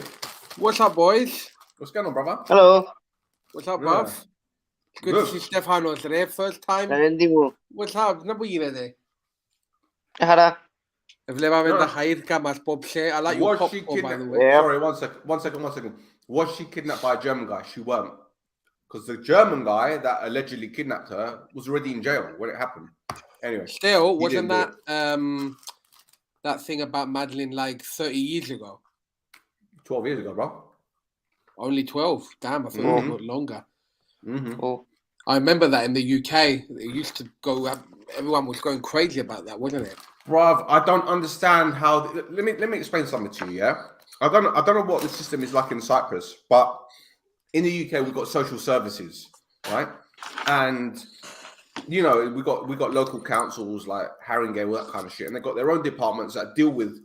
What's up, boys?
What's going on, brother?
Hello.
What's up,
Yeah.
bruv? Good to see Stefano today. First time.
Rendezvous.
What's up? Na buire
Hara.
Vlevamente hairka mas popse. I like your
Was she
popcorn, by the
kidnapped?
way.
Yeah.
Sorry, one second. Was she kidnapped by a German guy? She weren't. Because the German guy that allegedly kidnapped her was already in jail when it happened. Anyway.
Still,
he
wasn't
didn't
that that thing about Madeleine like 30 years ago?
12 years ago, bro.
Only 12. Damn, I thought it was a lot longer.
Mm-hmm.
Oh.
I remember that in the UK, it used to go. Everyone was going crazy about that, wasn't it?
Bruv, I don't understand how. Let me explain something to you. Yeah, I don't know what the system is like in Cyprus, but in the UK we've got social services, right? And you know we got local councils like Haringey, all that kind of shit, and they've got their own departments that deal with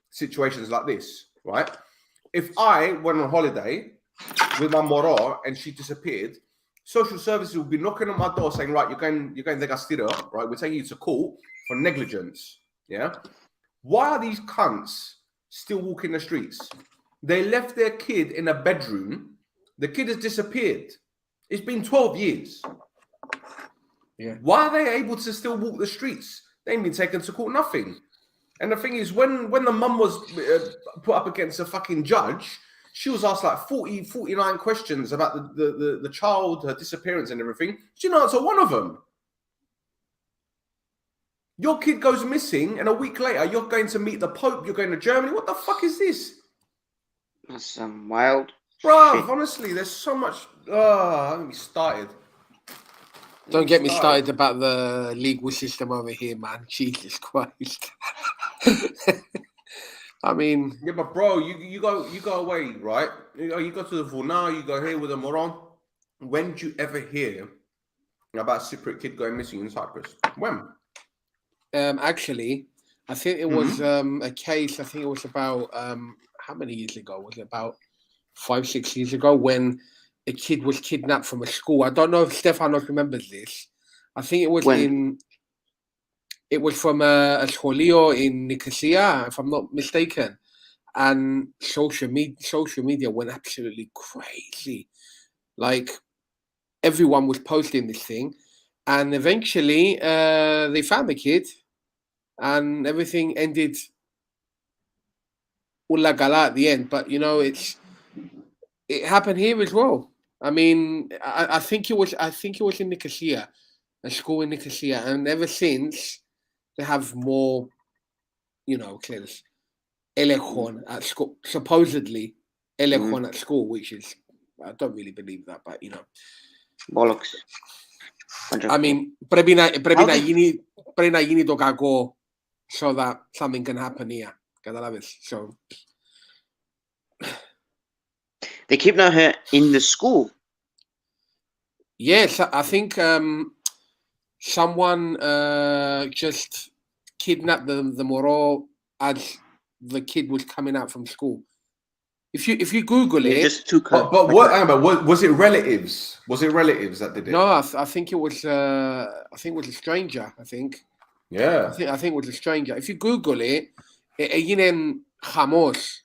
situations like this, right? If I went on holiday with my moro and she disappeared, social services will be knocking on my door saying, right, you're going to Castillo, right? We're taking you to court for negligence. Yeah. Why are these cunts still walking the streets? They left their kid in a bedroom. The kid has disappeared. It's been 12 years.
Yeah.
Why are they able to still walk the streets? They ain't been taken to court, nothing. And the thing is, when the mum was put up against a fucking judge, she was asked like 49 questions about the child, her disappearance and everything. She didn't answer one of them. Your kid goes missing, and a week later, you're going to meet the Pope. You're going to Germany. What the fuck is this?
That's some wild
Bruv,
shit.
honestly, there's so much. Don't get me started.
Don't get me started about the legal system over here, man. Jesus Christ. I mean,
Yeah, but bro, you go away, right? You go to the Vuna, you go here with a moron. When did you ever hear about a Cypriot kid going missing in Cyprus? When?
actually, I think it was a case. I think it was about how many years ago? Was it about 5-6 years ago when a kid was kidnapped from a school? I don't know if Stefanos remembers this. I think it was from a scholio in Nicosia, if I'm not mistaken. And social media went absolutely crazy. Like everyone was posting this thing, and eventually they found the kid, and everything ended ulagala at the end. But you know, it happened here as well. I mean, I think it was in Nicosia, a school in Nicosia, and ever since they have more, you know, kids. Elechon at school, supposedly Elechon at school, which is, I don't really believe that, but you know,
Bollocks.
I mean, πρέπει να γίνει το κακό so that something can happen here. Καταλάβες? So
they kidnapped her in the school.
Yes, I think someone just kidnapped the moro as the kid was coming out from school. If you Google
They
it,
just took her.
But what? Was it relatives? Was it relatives that did it?
no, I think it was a stranger. I think.
Yeah.
I think it was a stranger. If you Google it, έγινε χαμός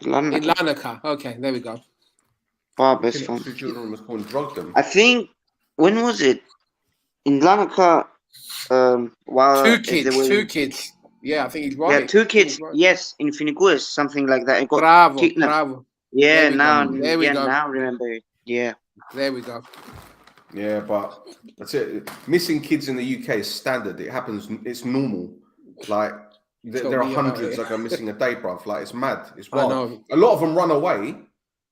in Larnaca. Okay, there we go.
Best one.
Two children was called and drugged them.
I think, when was it? In Larnaca, while
two kids. Yeah, I think he's right.
Yeah, two kids.
Right.
Yes, in Finigues, something like that. It got
Bravo.
Yeah,
There we go.
now remember it. Yeah.
There we go.
Yeah, but that's it. Missing kids in the UK is standard. It happens. It's normal. Like there are hundreds that go missing a day, bruv. Like it's mad. It's wild. A lot of them run away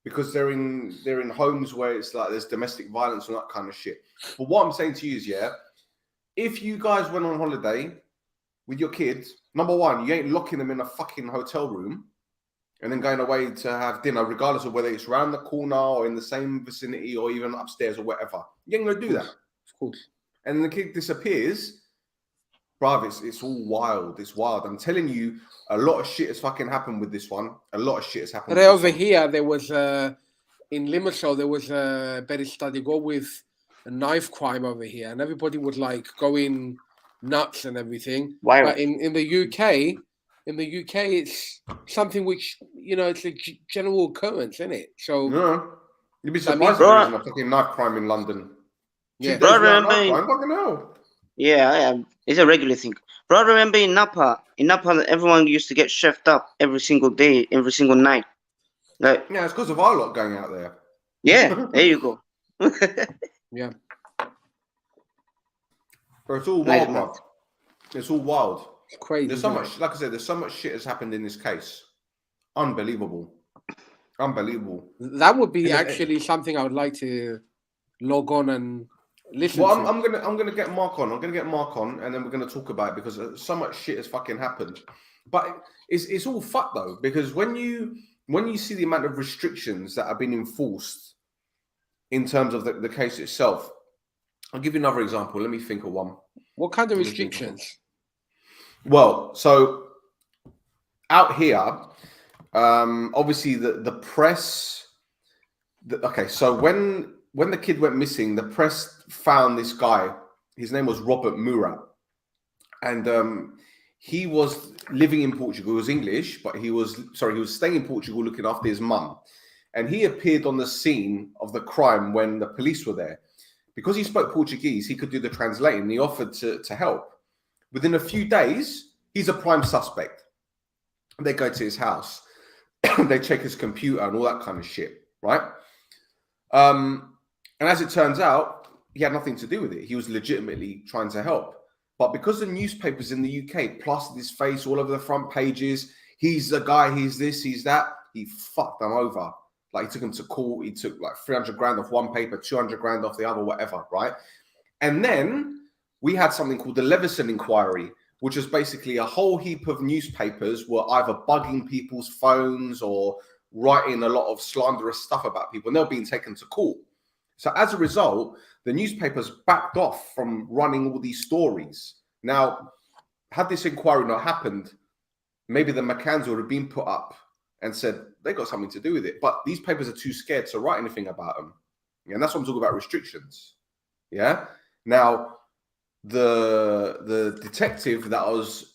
because they're in homes where it's like there's domestic violence and that kind of shit. But what I'm saying to you is, yeah, if you guys went on holiday with your kids, number one, you ain't locking them in a fucking hotel room and then going away to have dinner, regardless of whether it's around the corner or in the same vicinity or even upstairs or whatever. You ain't gonna do that.
Of course.
And the kid disappears, bruv, it's all wild. It's wild. I'm telling you, a lot of shit has fucking happened with this one. A lot of shit has happened.
Over here, there was in Limassol, there was a peristatico with a knife crime over here, and everybody was like going nuts and everything.
Why?
But in the UK, it's something which, you know, it's a general occurrence, isn't it? So
yeah, you'd be surprised if there isn't a fucking knife crime in London.
Yeah,
bro, remember?
Fucking hell.
Yeah, it's a regular thing. Bro, remember in Napa, everyone used to get chefed up every single day, every single night. Like,
yeah, it's because of our lot going out there.
Yeah, there you go.
Yeah.
But it's all wild, bro. It's all wild.
It's crazy.
There's so much, like I said, there's so much shit has happened in this case. Unbelievable. That
would be actually something I would like to log on and listen to.
I'm gonna get Mark on. And then we're gonna talk about it because so much shit has fucking happened. But it's all fucked though, because when you see the amount of restrictions that have been enforced in terms of the case itself, I'll give you another example. Let me think of one.
What kind of restrictions?
Well, so out here, obviously the press. Okay, so when the kid went missing, the press found this guy. His name was Robert Murat, and he was living in Portugal. He was English, but he was staying in Portugal looking after his mum. And he appeared on the scene of the crime when the police were there. Because he spoke Portuguese, he could do the translating. And he offered to help. Within a few days, he's a prime suspect. They go to his house. They check his computer and all that kind of shit, right? And as it turns out, he had nothing to do with it. He was legitimately trying to help. But because the newspapers in the UK plastered his face all over the front pages, he's the guy, he's this, he's that, he fucked them over. Like, he took him to court, he took like 300 grand off one paper, 200 grand off the other, whatever, right? And then we had something called the Leveson Inquiry, which was basically a whole heap of newspapers were either bugging people's phones or writing a lot of slanderous stuff about people, and they were being taken to court. So as a result, the newspapers backed off from running all these stories. Now, had this inquiry not happened, maybe the McCanns would have been put up and said they got something to do with it. But these papers are too scared to write anything about them. And that's what I'm talking about, restrictions. Yeah. Now, the detective that was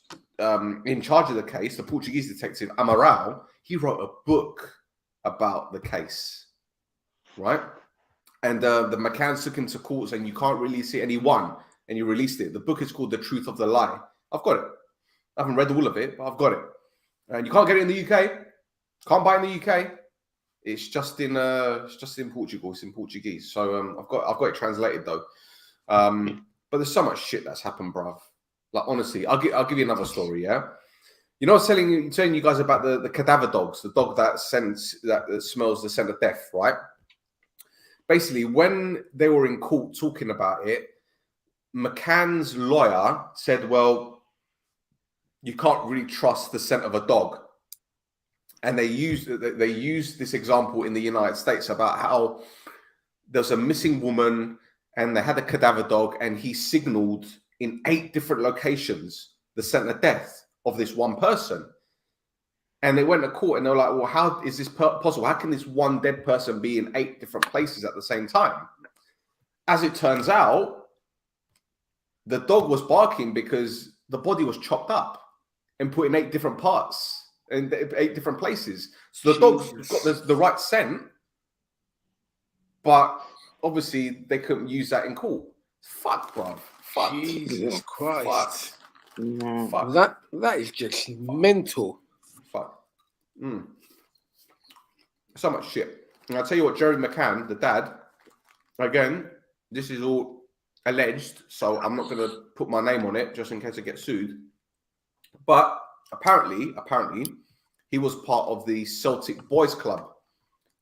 in charge of the case, the Portuguese detective Amaral, he wrote a book about the case, right? And the McCanns took him to court saying you can't release it, and he won, and he released it. The book is called The Truth of the Lie. I've got it. I haven't read all of it, but I've got it. And you can't get it in the UK. Can't buy it in the UK. It's just in Portugal. It's in Portuguese. So I've got it translated though. But there's so much shit that's happened, bruv. Like, honestly, I'll give you another story. Yeah, you know, I was telling you guys about the cadaver dogs, the dog that smells the scent of death, right? Basically, when they were in court talking about it, McCann's lawyer said, "Well, you can't really trust the scent of a dog." And they used this example in the United States about how there's a missing woman and they had a cadaver dog, and he signaled in 8 different locations the scent of death of this one person. And they went to court and they were like, well, how is this possible? How can this one dead person be in 8 different places at the same time? As it turns out, the dog was barking because the body was chopped up and put in 8 different parts, in 8 different places. So the dog's got the right scent, but obviously they couldn't use that in court. Fuck, bro. Fuck.
Jesus Christ.
No.
Fuck. That is just mental.
Fuck. So much shit. And I'll tell you what, Jerry McCann, the dad, again, this is all alleged, so I'm not going to put my name on it just in case I get sued. But apparently, he was part of the Celtic Boys Club,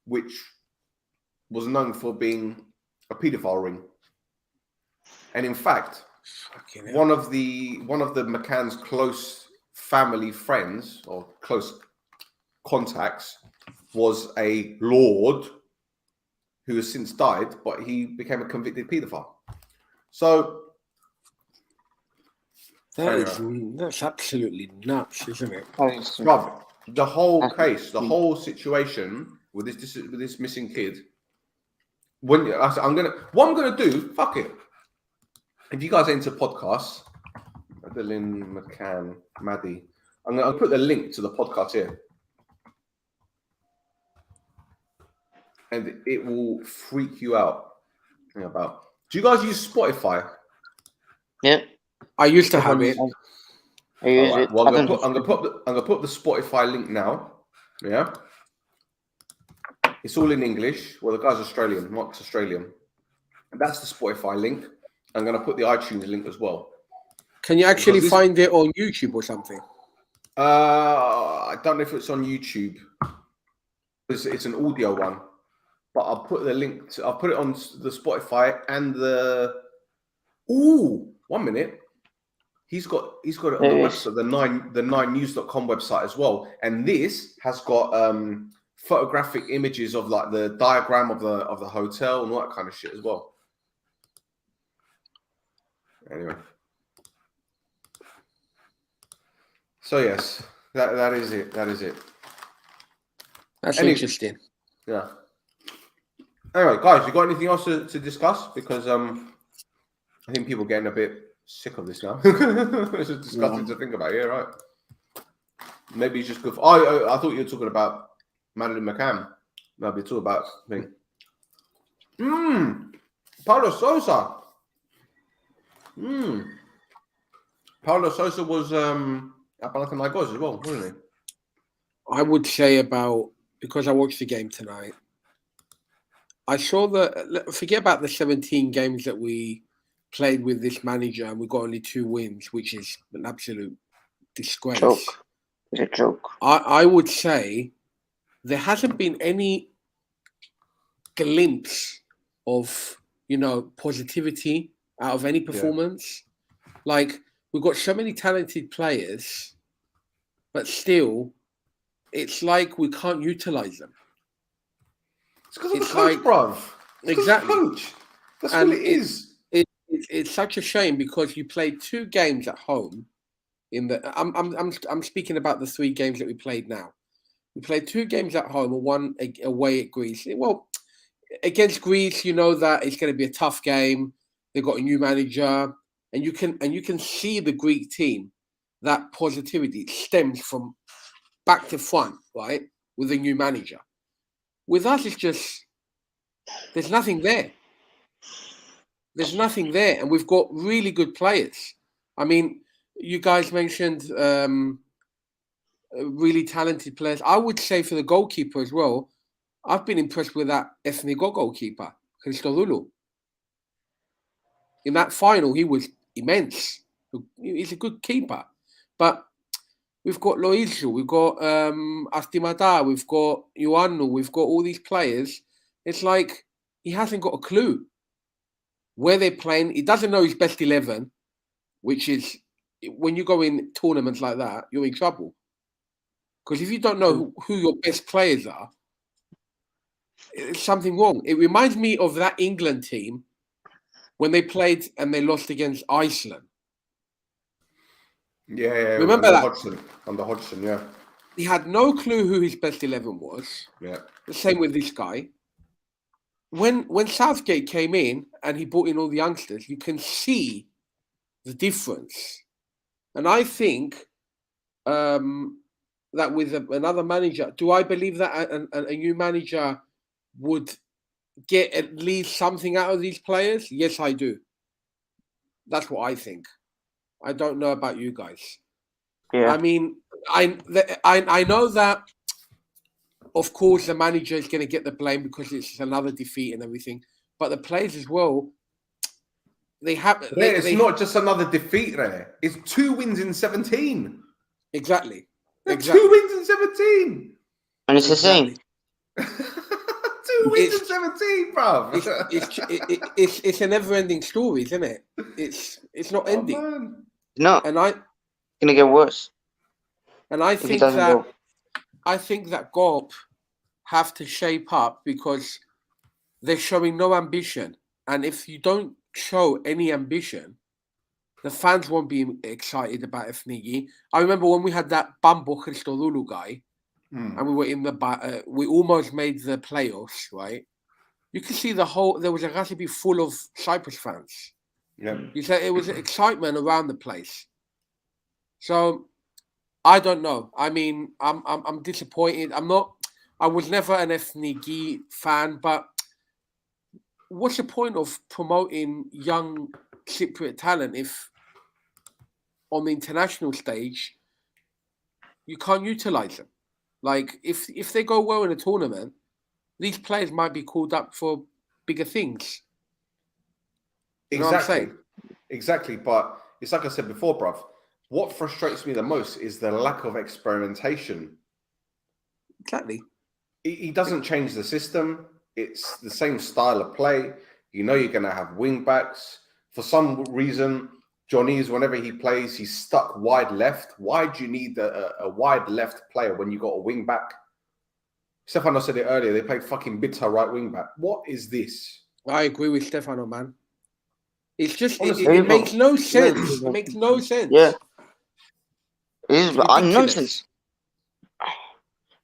which was known for being a paedophile ring. And in fact, one of the McCann's close family friends or close contacts was a lord who has since died, but he became a convicted paedophile. So
that's absolutely nuts, isn't it?
Rob, the whole case, the whole situation with this missing kid. What I'm gonna do, fuck it. If you guys are into podcasts, Madeline McCann, Maddie, I'll put the link to the podcast here. And it will freak you out. Do you guys use Spotify?
Yeah.
I used to have it.
I use it.
Well, I'm gonna put the Spotify link now. Yeah. It's all in English. Well, the guy's Australian. Mark's Australian. And that's the Spotify link. I'm going to put the iTunes link as well.
Can you actually find it on YouTube or something?
I don't know if it's on YouTube. It's an audio one. But I'll put the link. I'll put it on the Spotify and the... Ooh, 1 minute. He's got it on the website, the 9news.com website as well. And this has got... photographic images of like the diagram of the hotel and all that kind of shit as well. Anyway, so yes, that is it.
That's interesting.
Yeah. Anyway, guys, you got anything else to discuss? Because I think people are getting a bit sick of this now. It's just disgusting to think about. Yeah, right. Maybe it's just good. I thought you were talking about Madeline McCann. Maybe talk about thing. Paulo Sousa. Paulo Sousa was at Panathinaikos as well, wasn't he?
I would say because I watched the game tonight, I saw forget about the 17 games that we played with this manager and we got only 2 wins, which is an absolute disgrace.
Joke. It's a joke.
I would say there hasn't been any glimpse of, positivity out of any performance. Like, we've got so many talented players, but still, it's like we can't utilize them.
It's because of the coach, bruv.
Exactly.
Coach. That's what it is.
It's such a shame because you played 2 games at home. I'm speaking about the 3 games that we played now. We played 2 games at home and 1 away at Greece. Well, against Greece, you know that it's going to be a tough game. They've got a new manager, and you can see the Greek team. That positivity stems from back to front, right? With a new manager. With us, it's just there's nothing there. There's nothing there, and we've got really good players. I mean, you guys mentioned really talented players. I would say for the goalkeeper as well, I've been impressed with that ETHNIKI goalkeeper, Christodoulou. In that final, he was immense. He's a good keeper. But we've got Loizu, we've got Astimata, we've got Ioannou, we've got all these players. It's like he hasn't got a clue where they're playing. He doesn't know his best 11, which is, when you go in tournaments like that, you're in trouble. Because if you don't know who your best players are, it's something wrong. It reminds me of that England team when they played and they lost against Iceland.
Yeah.
Remember that?
Under Hodgson, yeah.
He had no clue who his best 11 was.
Yeah.
The same with this guy. When Southgate came in and he brought in all the youngsters, you can see the difference. And I think that with another manager, do I believe that a new manager would get at least something out of these players? Yes, I do. That's what I think. I don't know about you guys.
Yeah.
I mean, I know that, of course, the manager is going to get the blame because it's another defeat and everything. But the players as well, they have.
It's not just another defeat there. It's 2 wins in 17.
Exactly.
2 wins in 17.
And it's the same.
2 wins in 17, bro.
It's a never-ending story, isn't it? It's not ending.
Man.
No.
And it's
gonna get worse.
And I think that GOP have to shape up because they're showing no ambition. And if you don't show any ambition, the fans won't be excited about ETHNIKI. I remember when we had that Bambo Christodoulou guy, and we were in we almost made the playoffs, right? You could see there was a recipe full of Cyprus fans.
Yeah.
You said it was excitement around the place. So I don't know. I mean, I'm disappointed. I was never an ETHNIKI fan, but what's the point of promoting young Cypriot talent if on the international stage you can't utilize them? Like, if they go well in a tournament, these players might be called up for bigger things. You know what I'm saying?
Exactly. But it's like I said before, bruv. What frustrates me the most is the lack of experimentation.
Exactly.
He doesn't change the system. It's the same style of play. You know you're going to have wing backs. For some reason, Johnny's, whenever he plays, he's stuck wide left. Why do you need a wide left player when you got a wing back? Stefano said it earlier. They played fucking bitter right wing back. What is this?
I agree with Stefano, man. It's just,
Honestly,
it makes no sense. It makes no sense.
Yeah. It is nonsense.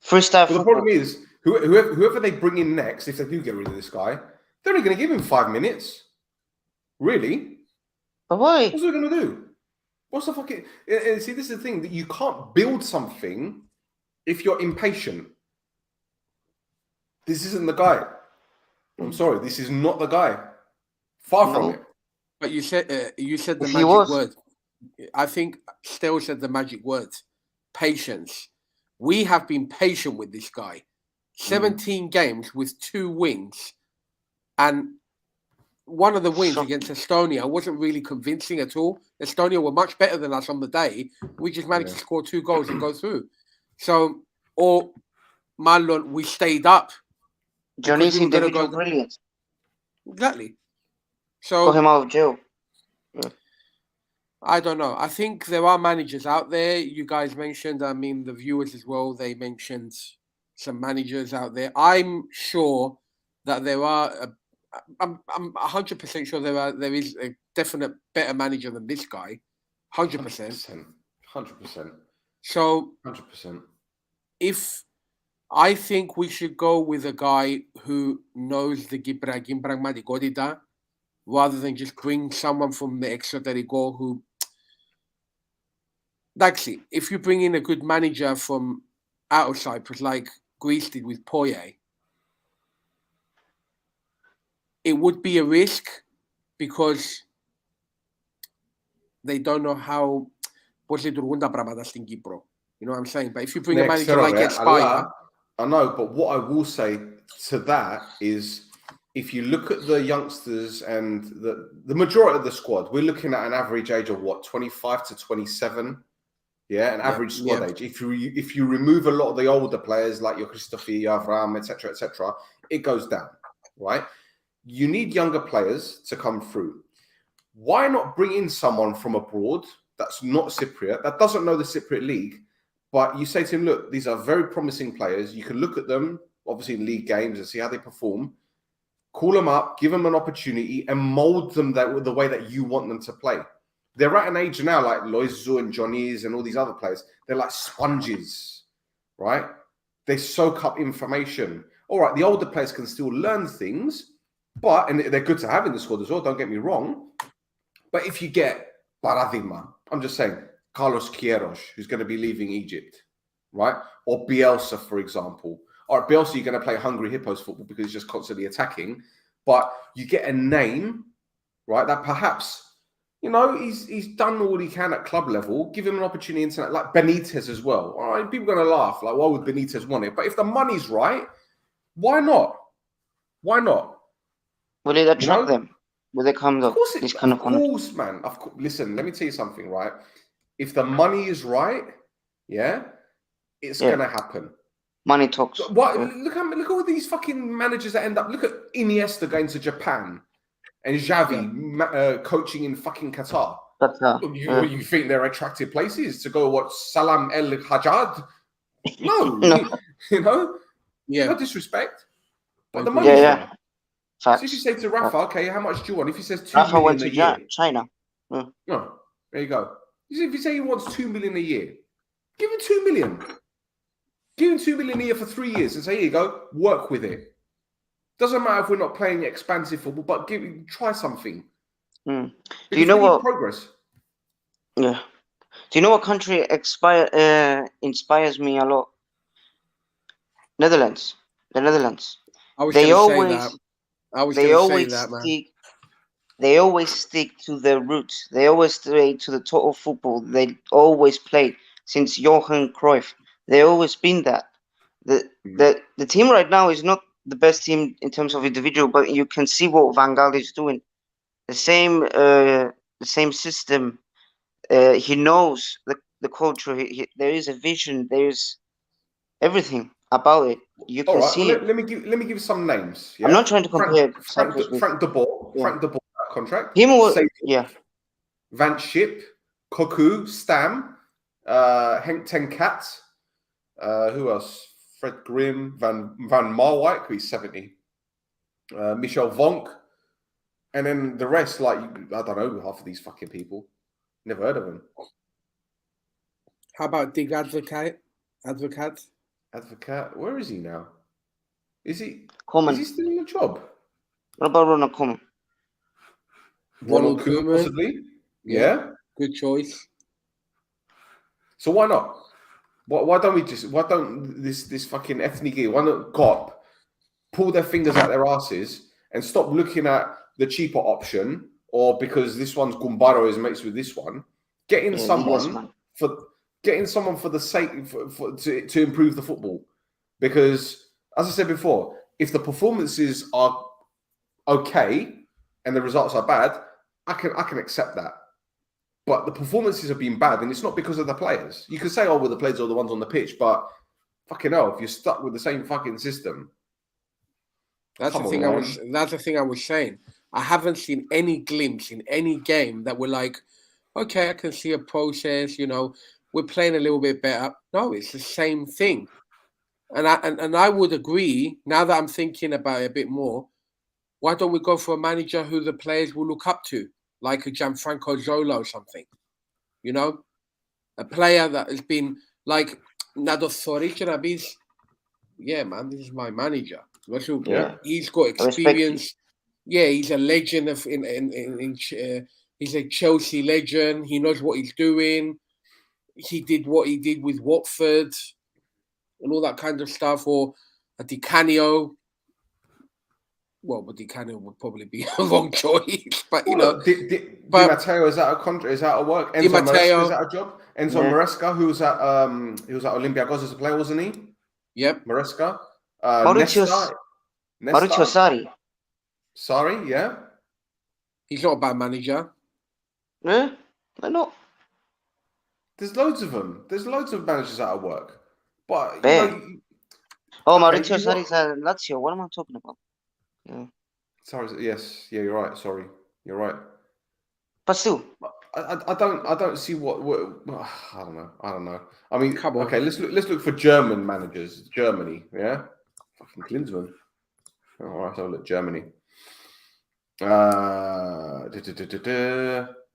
Freestyle.
But the problem is, whoever they bring in next, if they do get rid of this guy, they're only going to give him 5 minutes. Really?
But why?
What's he going to do? What's the fucking... And see, this is the thing, that you can't build something if you're impatient. This isn't the guy. I'm sorry, this is not the guy. Far from it.
But you said the magic word. I think Stel said the magic word. Patience. We have been patient with this guy. 17 games with 2 wins. And one of the wins against Estonia wasn't really convincing at all. Estonia were much better than us on the day. We just managed to score 2 goals and go through. So, or Marlon, we stayed up.
Johnny's individual brilliance.
Exactly.
Got
So
him out of jail. Yeah.
I don't know. I think there are managers out there. You guys mentioned, I mean, the viewers as well, they mentioned some managers out there. I'm sure that there are, I'm 100% sure there is a definite better manager than this guy. 100%.
100%.
So
100%.
if I think we should go with a guy who knows the Gimbrang Madigodida rather than just bring someone from the Exoterico who. Actually, if you bring in a good manager from out of Cyprus, like Greece did with Poye, it would be a risk because they don't know how. Πώς λειτουργούν τα πράγματα στην Κύπρο. You know what I'm saying? But if you bring a manager like Espaya...
I know, but what I will say to that is if you look at the youngsters and the majority of the squad, we're looking at an average age of what, 25 to 27? Yeah, an average squad age. If you remove a lot of the older players like your Christophe, Avram, etc., it goes down, right? You need younger players to come through. Why not bring in someone from abroad that's not Cypriot, that doesn't know the Cypriot league, but you say to him, look, these are very promising players. You can look at them, obviously in league games, and see how they perform. Call them up, give them an opportunity, and mold them the way that you want them to play. They're at an age now, like Loizu and Johnny's and all these other players. They're like sponges, right? They soak up information. All right, the older players can still learn things, and they're good to have in the squad as well, don't get me wrong. But if you get Paradima, I'm just saying, Carlos Queiroz, who's going to be leaving Egypt, right? Or Bielsa, for example. All right, Bielsa, you're going to play Hungry Hippos football because he's just constantly attacking. But you get a name, right, that perhaps... You know, he's done all he can at club level. Give him an opportunity, like Benitez as well. All right, people are going to laugh. Like, why would Benitez want it? But if the money's right, why not? Why not?
Will it attract them? Will they come to this kind of money?
Of course, man. Listen, let me tell you something, right? If the money is right, it's going to happen.
Money talks.
What? Yeah. Look at all these fucking managers that end up. Look at Iniesta going to Japan. And Xavi coaching in fucking Qatar. You think they're attractive places to go watch Salam El Hajjad? No. You know? Yeah. No disrespect. But the money's right. So if you say to Rafa, okay, how much do you want? If he says 2 million went to a year,
China.
No, there you go. If you say he wants 2 million a year, give him 2 million. Give him 2 million a year for 3 years and say, here you go, work with it. Doesn't matter if we're not playing expansive football, but try something.
Do you know what
progress?
Yeah. Do you know what country inspires me a lot? Netherlands. The Netherlands. They always stick to their roots. They always stay to the total football. They always played since Johan Cruyff. They always been that. The team right now is not the best team in terms of individual, but you can see what Van Gaal is doing. The same system. He knows the culture. There is a vision. There's everything about it. You can see it.
Let me give some names. Yeah?
I'm not trying to compare
Frank de Boer. Yeah. Frank de Boer contract. Van Schip, Cocu, Stam, Henk ten Kat. Who else? Fred Grimm, Van Marwijk, who's 70. Michel Vonk. And then the rest, like, I don't know, half of these fucking people. Never heard of them.
How about Dig Advocat?
Where is he now? Is he still in the job?
What about Ronald Koeman?
Ronald Koeman, possibly? Yeah.
Good choice.
So why not? Why don't this fucking ETHNIKI, why not COP pull their fingers out their asses and stop looking at the cheaper option, or because this one's Gumbaro is mates with this one, getting someone for the sake to improve the football. Because as I said before, if the performances are okay and the results are bad, I can accept that. But the performances have been bad, and it's not because of the players. You can say, oh, well, the players are the ones on the pitch, but fucking hell, if you're stuck with the same fucking system.
That's the thing I was saying. I haven't seen any glimpse in any game that we're like, okay, I can see a process, we're playing a little bit better. No, it's the same thing. And I would agree, now that I'm thinking about it a bit more, why don't we go for a manager who the players will look up to, like a Gianfranco Zola or something? A player that has been like Nado Soricharabis. Yeah, man, this is my manager.
Yeah.
He's got experience. Yeah, he's a legend he's a Chelsea legend. He knows what he's doing. He did what he did with Watford and all that kind of stuff. Or a Di Canio. Well, but Di Canio would probably be a wrong choice. But Di
Matteo is out of contract, is out of work. Enzo Maresca is out of job. Enzo Maresca, who was at Olympiacos as a player, wasn't he?
Yep.
Maresca.
Mauricio Sarri.
Sorry, yeah.
He's not a bad manager.
Yeah, I know.
There's loads of them. There's loads of managers out of work. But
Mauricio Sarri is at Lazio. What am I talking about? Yeah.
Sorry. Yes. Yeah. You're right. Sorry. You're right.
But still,
I don't see what I don't know. I mean,
come on.
Okay. Let's look for German managers. Germany. Yeah. Fucking Klinsmann. All right. So look, Germany.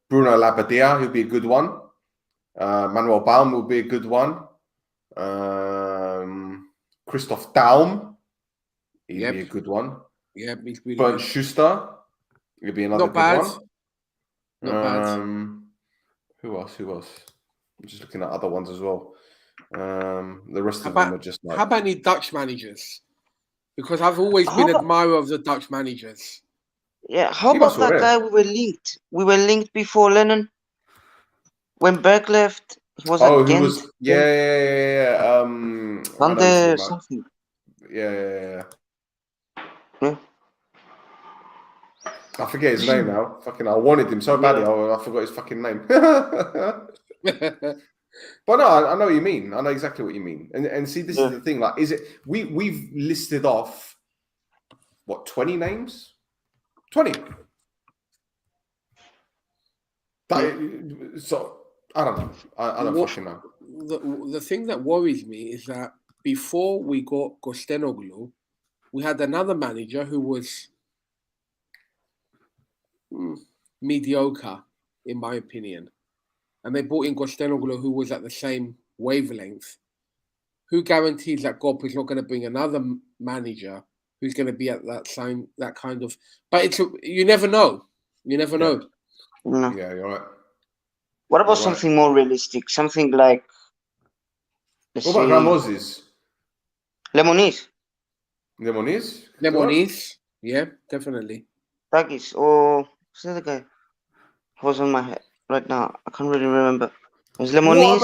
Bruno Labbadia, who'd be a good one. Manuel Baum will be a good one. Christoph Daum, he'd be a good one.
Yeah, he's really
Bernd
good.
Schuster, he'd be another
Not
good
bad.
one.
Not bad.
Who else? I'm just looking at other ones as well. The rest of them are just like.
How about any Dutch managers? Because I've always been an admirer of the Dutch managers.
Yeah, how about that guy we were linked? We were linked before Lennon. When Berg left, he was at Ghent.
Yeah.
Under something.
Yeah. I forget his name now. Fucking, I wanted him so badly. I forgot his fucking name. But no, I know what you mean. I know exactly what you mean. And see, this is the thing. Like, is it? We've listed off 20 names? 20. So I don't know. I don't fucking know.
The thing that worries me is that before we got Kostenoglu, we had another manager who was mediocre, in my opinion. And they brought in Kostenoglu, who was at the same wavelength. Who guarantees that Gop is not going to bring another manager who's going to be at that kind of... But you never know. You never know.
No.
Yeah, you're right.
What about something more realistic? Something like...
What about Ramoses?
Lemoniz?
Lemoniz? Yeah, definitely.
Tagis, or... What's the other guy? Who's on my head right now? I can't really remember. It was Lemoniz.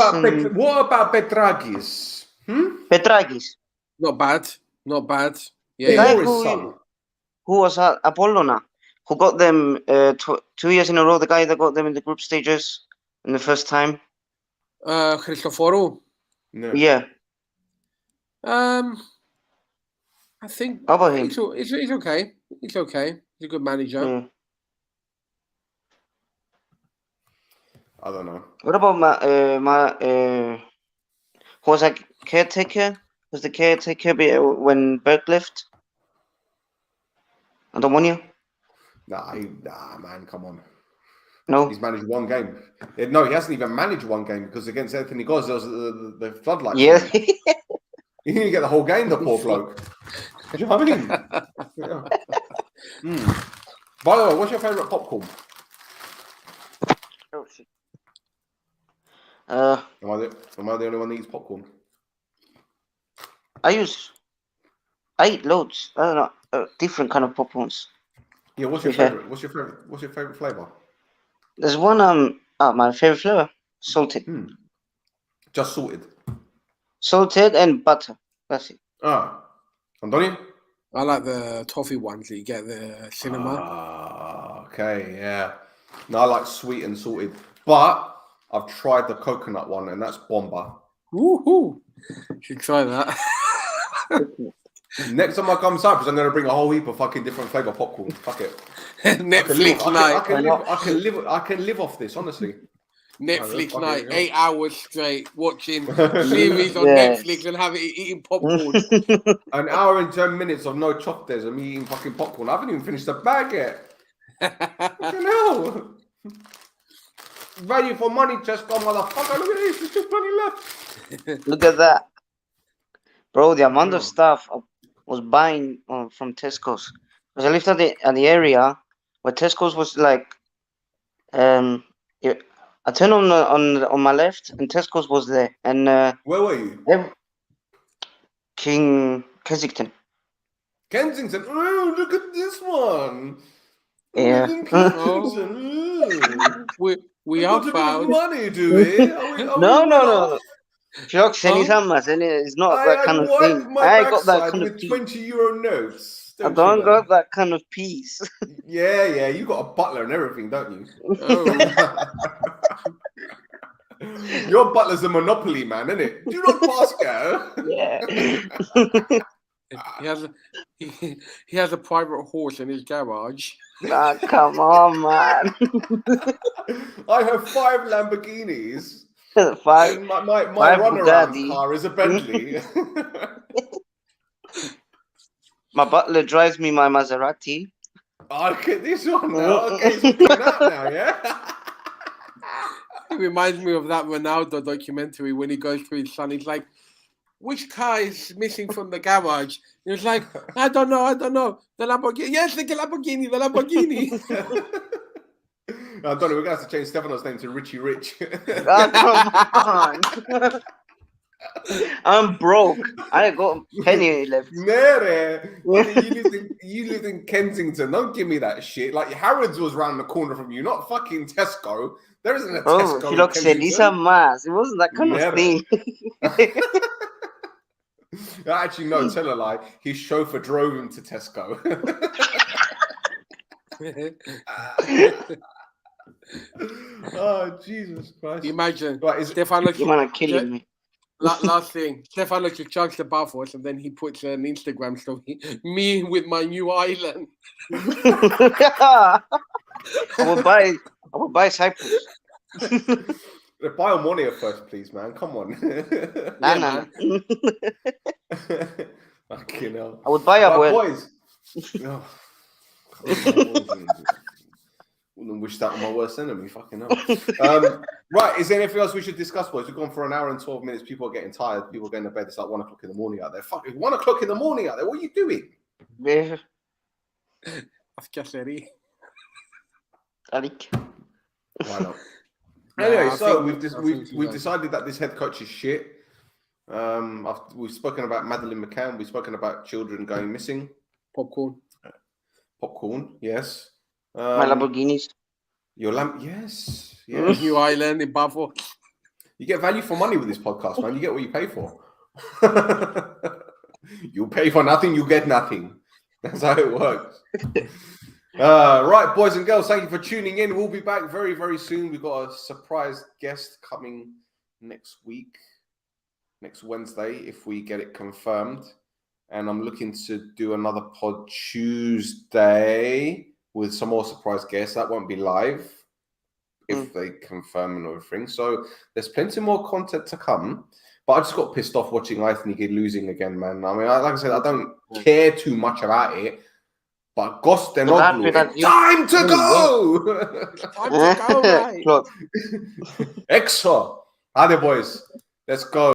What about Petragis?
Petragis.
Not bad.
The guy who was at Apollona, who got them 2 years in a row, the guy that got them in the group stages in the first time.
Christoforou.
No.
Yeah.
I think
How about him?
He's okay. He's okay. He's a good manager.
Yeah.
I don't know.
What about who was that caretaker? Was the caretaker when Berg left? Omonoia?
Nah, man, come on.
No.
He's managed one game. No, he hasn't even managed one game because against ETHNIKI, there was the floodlights.
Yeah.
He didn't get the whole game, the poor bloke. Do you know what I mean? Yeah. By the way, what's your favourite popcorn?
Oh, shit.
Am I the only one that eats popcorn?
I eat loads. I don't know, different kind of popcorns.
Yeah, what's your favorite? What's your favorite flavor?
There's one my favorite flavor, salted.
Just salted.
Salted and butter. That's it.
Antonio?
I like the toffee ones that you get at the cinema.
Okay, yeah. No, I like sweet and salted, but I've tried the coconut one, and that's bomba.
Woohoo! Should try that.
Next time I come to Cyprus, I'm going to bring a whole heap of fucking different flavor popcorn. Fuck it.
Netflix night.
I can live off this, honestly.
Netflix night, 8 hours straight, watching series on Netflix and eating popcorn.
An hour and 10 minutes of no chocolates and me eating fucking popcorn. I haven't even finished the bag yet. Fucking hell. Value for money, Tesco, motherfucker. Look at this. There's still plenty left.
Look at that. Bro, the amount of stuff I was buying from Tesco's. Because I lived at the area where Tesco's was like, I turned on my left and Tesco's was there. And
where were you?
Kensington.
Kensington. Oh, look at this one.
Yeah.
We are proud.
Money, do we?
No. It's not that kind of thing. I got that kind of peace.
20 euro notes.
I don't got that kind of peace.
Yeah, you got a butler and everything, don't you?
Oh.
Your butler's a monopoly man, isn't it? Do not pass go.
Yeah.
He has a private horse in his garage.
Ah, come on, man.
I have 5 Lamborghinis.
5.
And my
5
runaround
Bugatti.
car is a Bentley.
My butler drives me my Maserati.
Oh, look at this one now. Okay, it's coming out now, yeah?
It reminds me of that Ronaldo documentary when he goes to his son. He's like, which car is missing from the garage? He was like, I don't know. The Lamborghini. Yes, the Lamborghini.
I don't know. We're going to have to change Stefano's name to Richie Rich.
Oh, come on. I'm broke. I ain't got a penny left.
Nere. You lived in Kensington. Don't give me that shit. Like, Harrods was round the corner from you, not fucking Tesco. There isn't a Tesco.
Oh, Philoxenisa Mas. It wasn't that kind of thing.
Actually, no, tell a lie. His chauffeur drove him to Tesco. Oh, Jesus Christ.
Imagine.
Right,
Stefano,
You want to kill me.
last thing. Stefano just chugs the bar for us and then he puts an Instagram story. Me with my new island.
I will buy Cyprus.
Buy Omonoia first, please, man. Come on.
Nah.
Fucking hell.
I would buy a
boys. Oh, wouldn't wish that on my worst enemy. Fucking hell. Right, is there anything else we should discuss, boys? We've gone for an hour and 12 minutes. People are getting tired. People are going to bed. It's like 1 o'clock in the morning out there. Fuck, it's 1 o'clock in the morning out there. What are you doing?
Yeah.
Why not? Anyway, so we've decided that this head coach is shit. We've spoken about Madeleine McCann. We've spoken about children going missing.
Popcorn,
yes.
My Lamborghinis.
Your lamp, yes.
new island in Buffalo.
You get value for money with this podcast, man. You get what you pay for. You pay for nothing, you get nothing. That's how it works. Right, boys and girls, thank you for tuning in. We'll be back very, very soon. We've got a surprise guest coming next week, next Wednesday, if we get it confirmed. And I'm looking to do another pod Tuesday with some more surprise guests. That won't be live if they confirm and everything. So there's plenty more content to come. But I just got pissed off watching ETHNIKI losing again, man. I mean, like I said, I don't care too much about it. But Gostenoglu, time to go!
Time to go, right?
Extra. Hadi, boys. Let's go.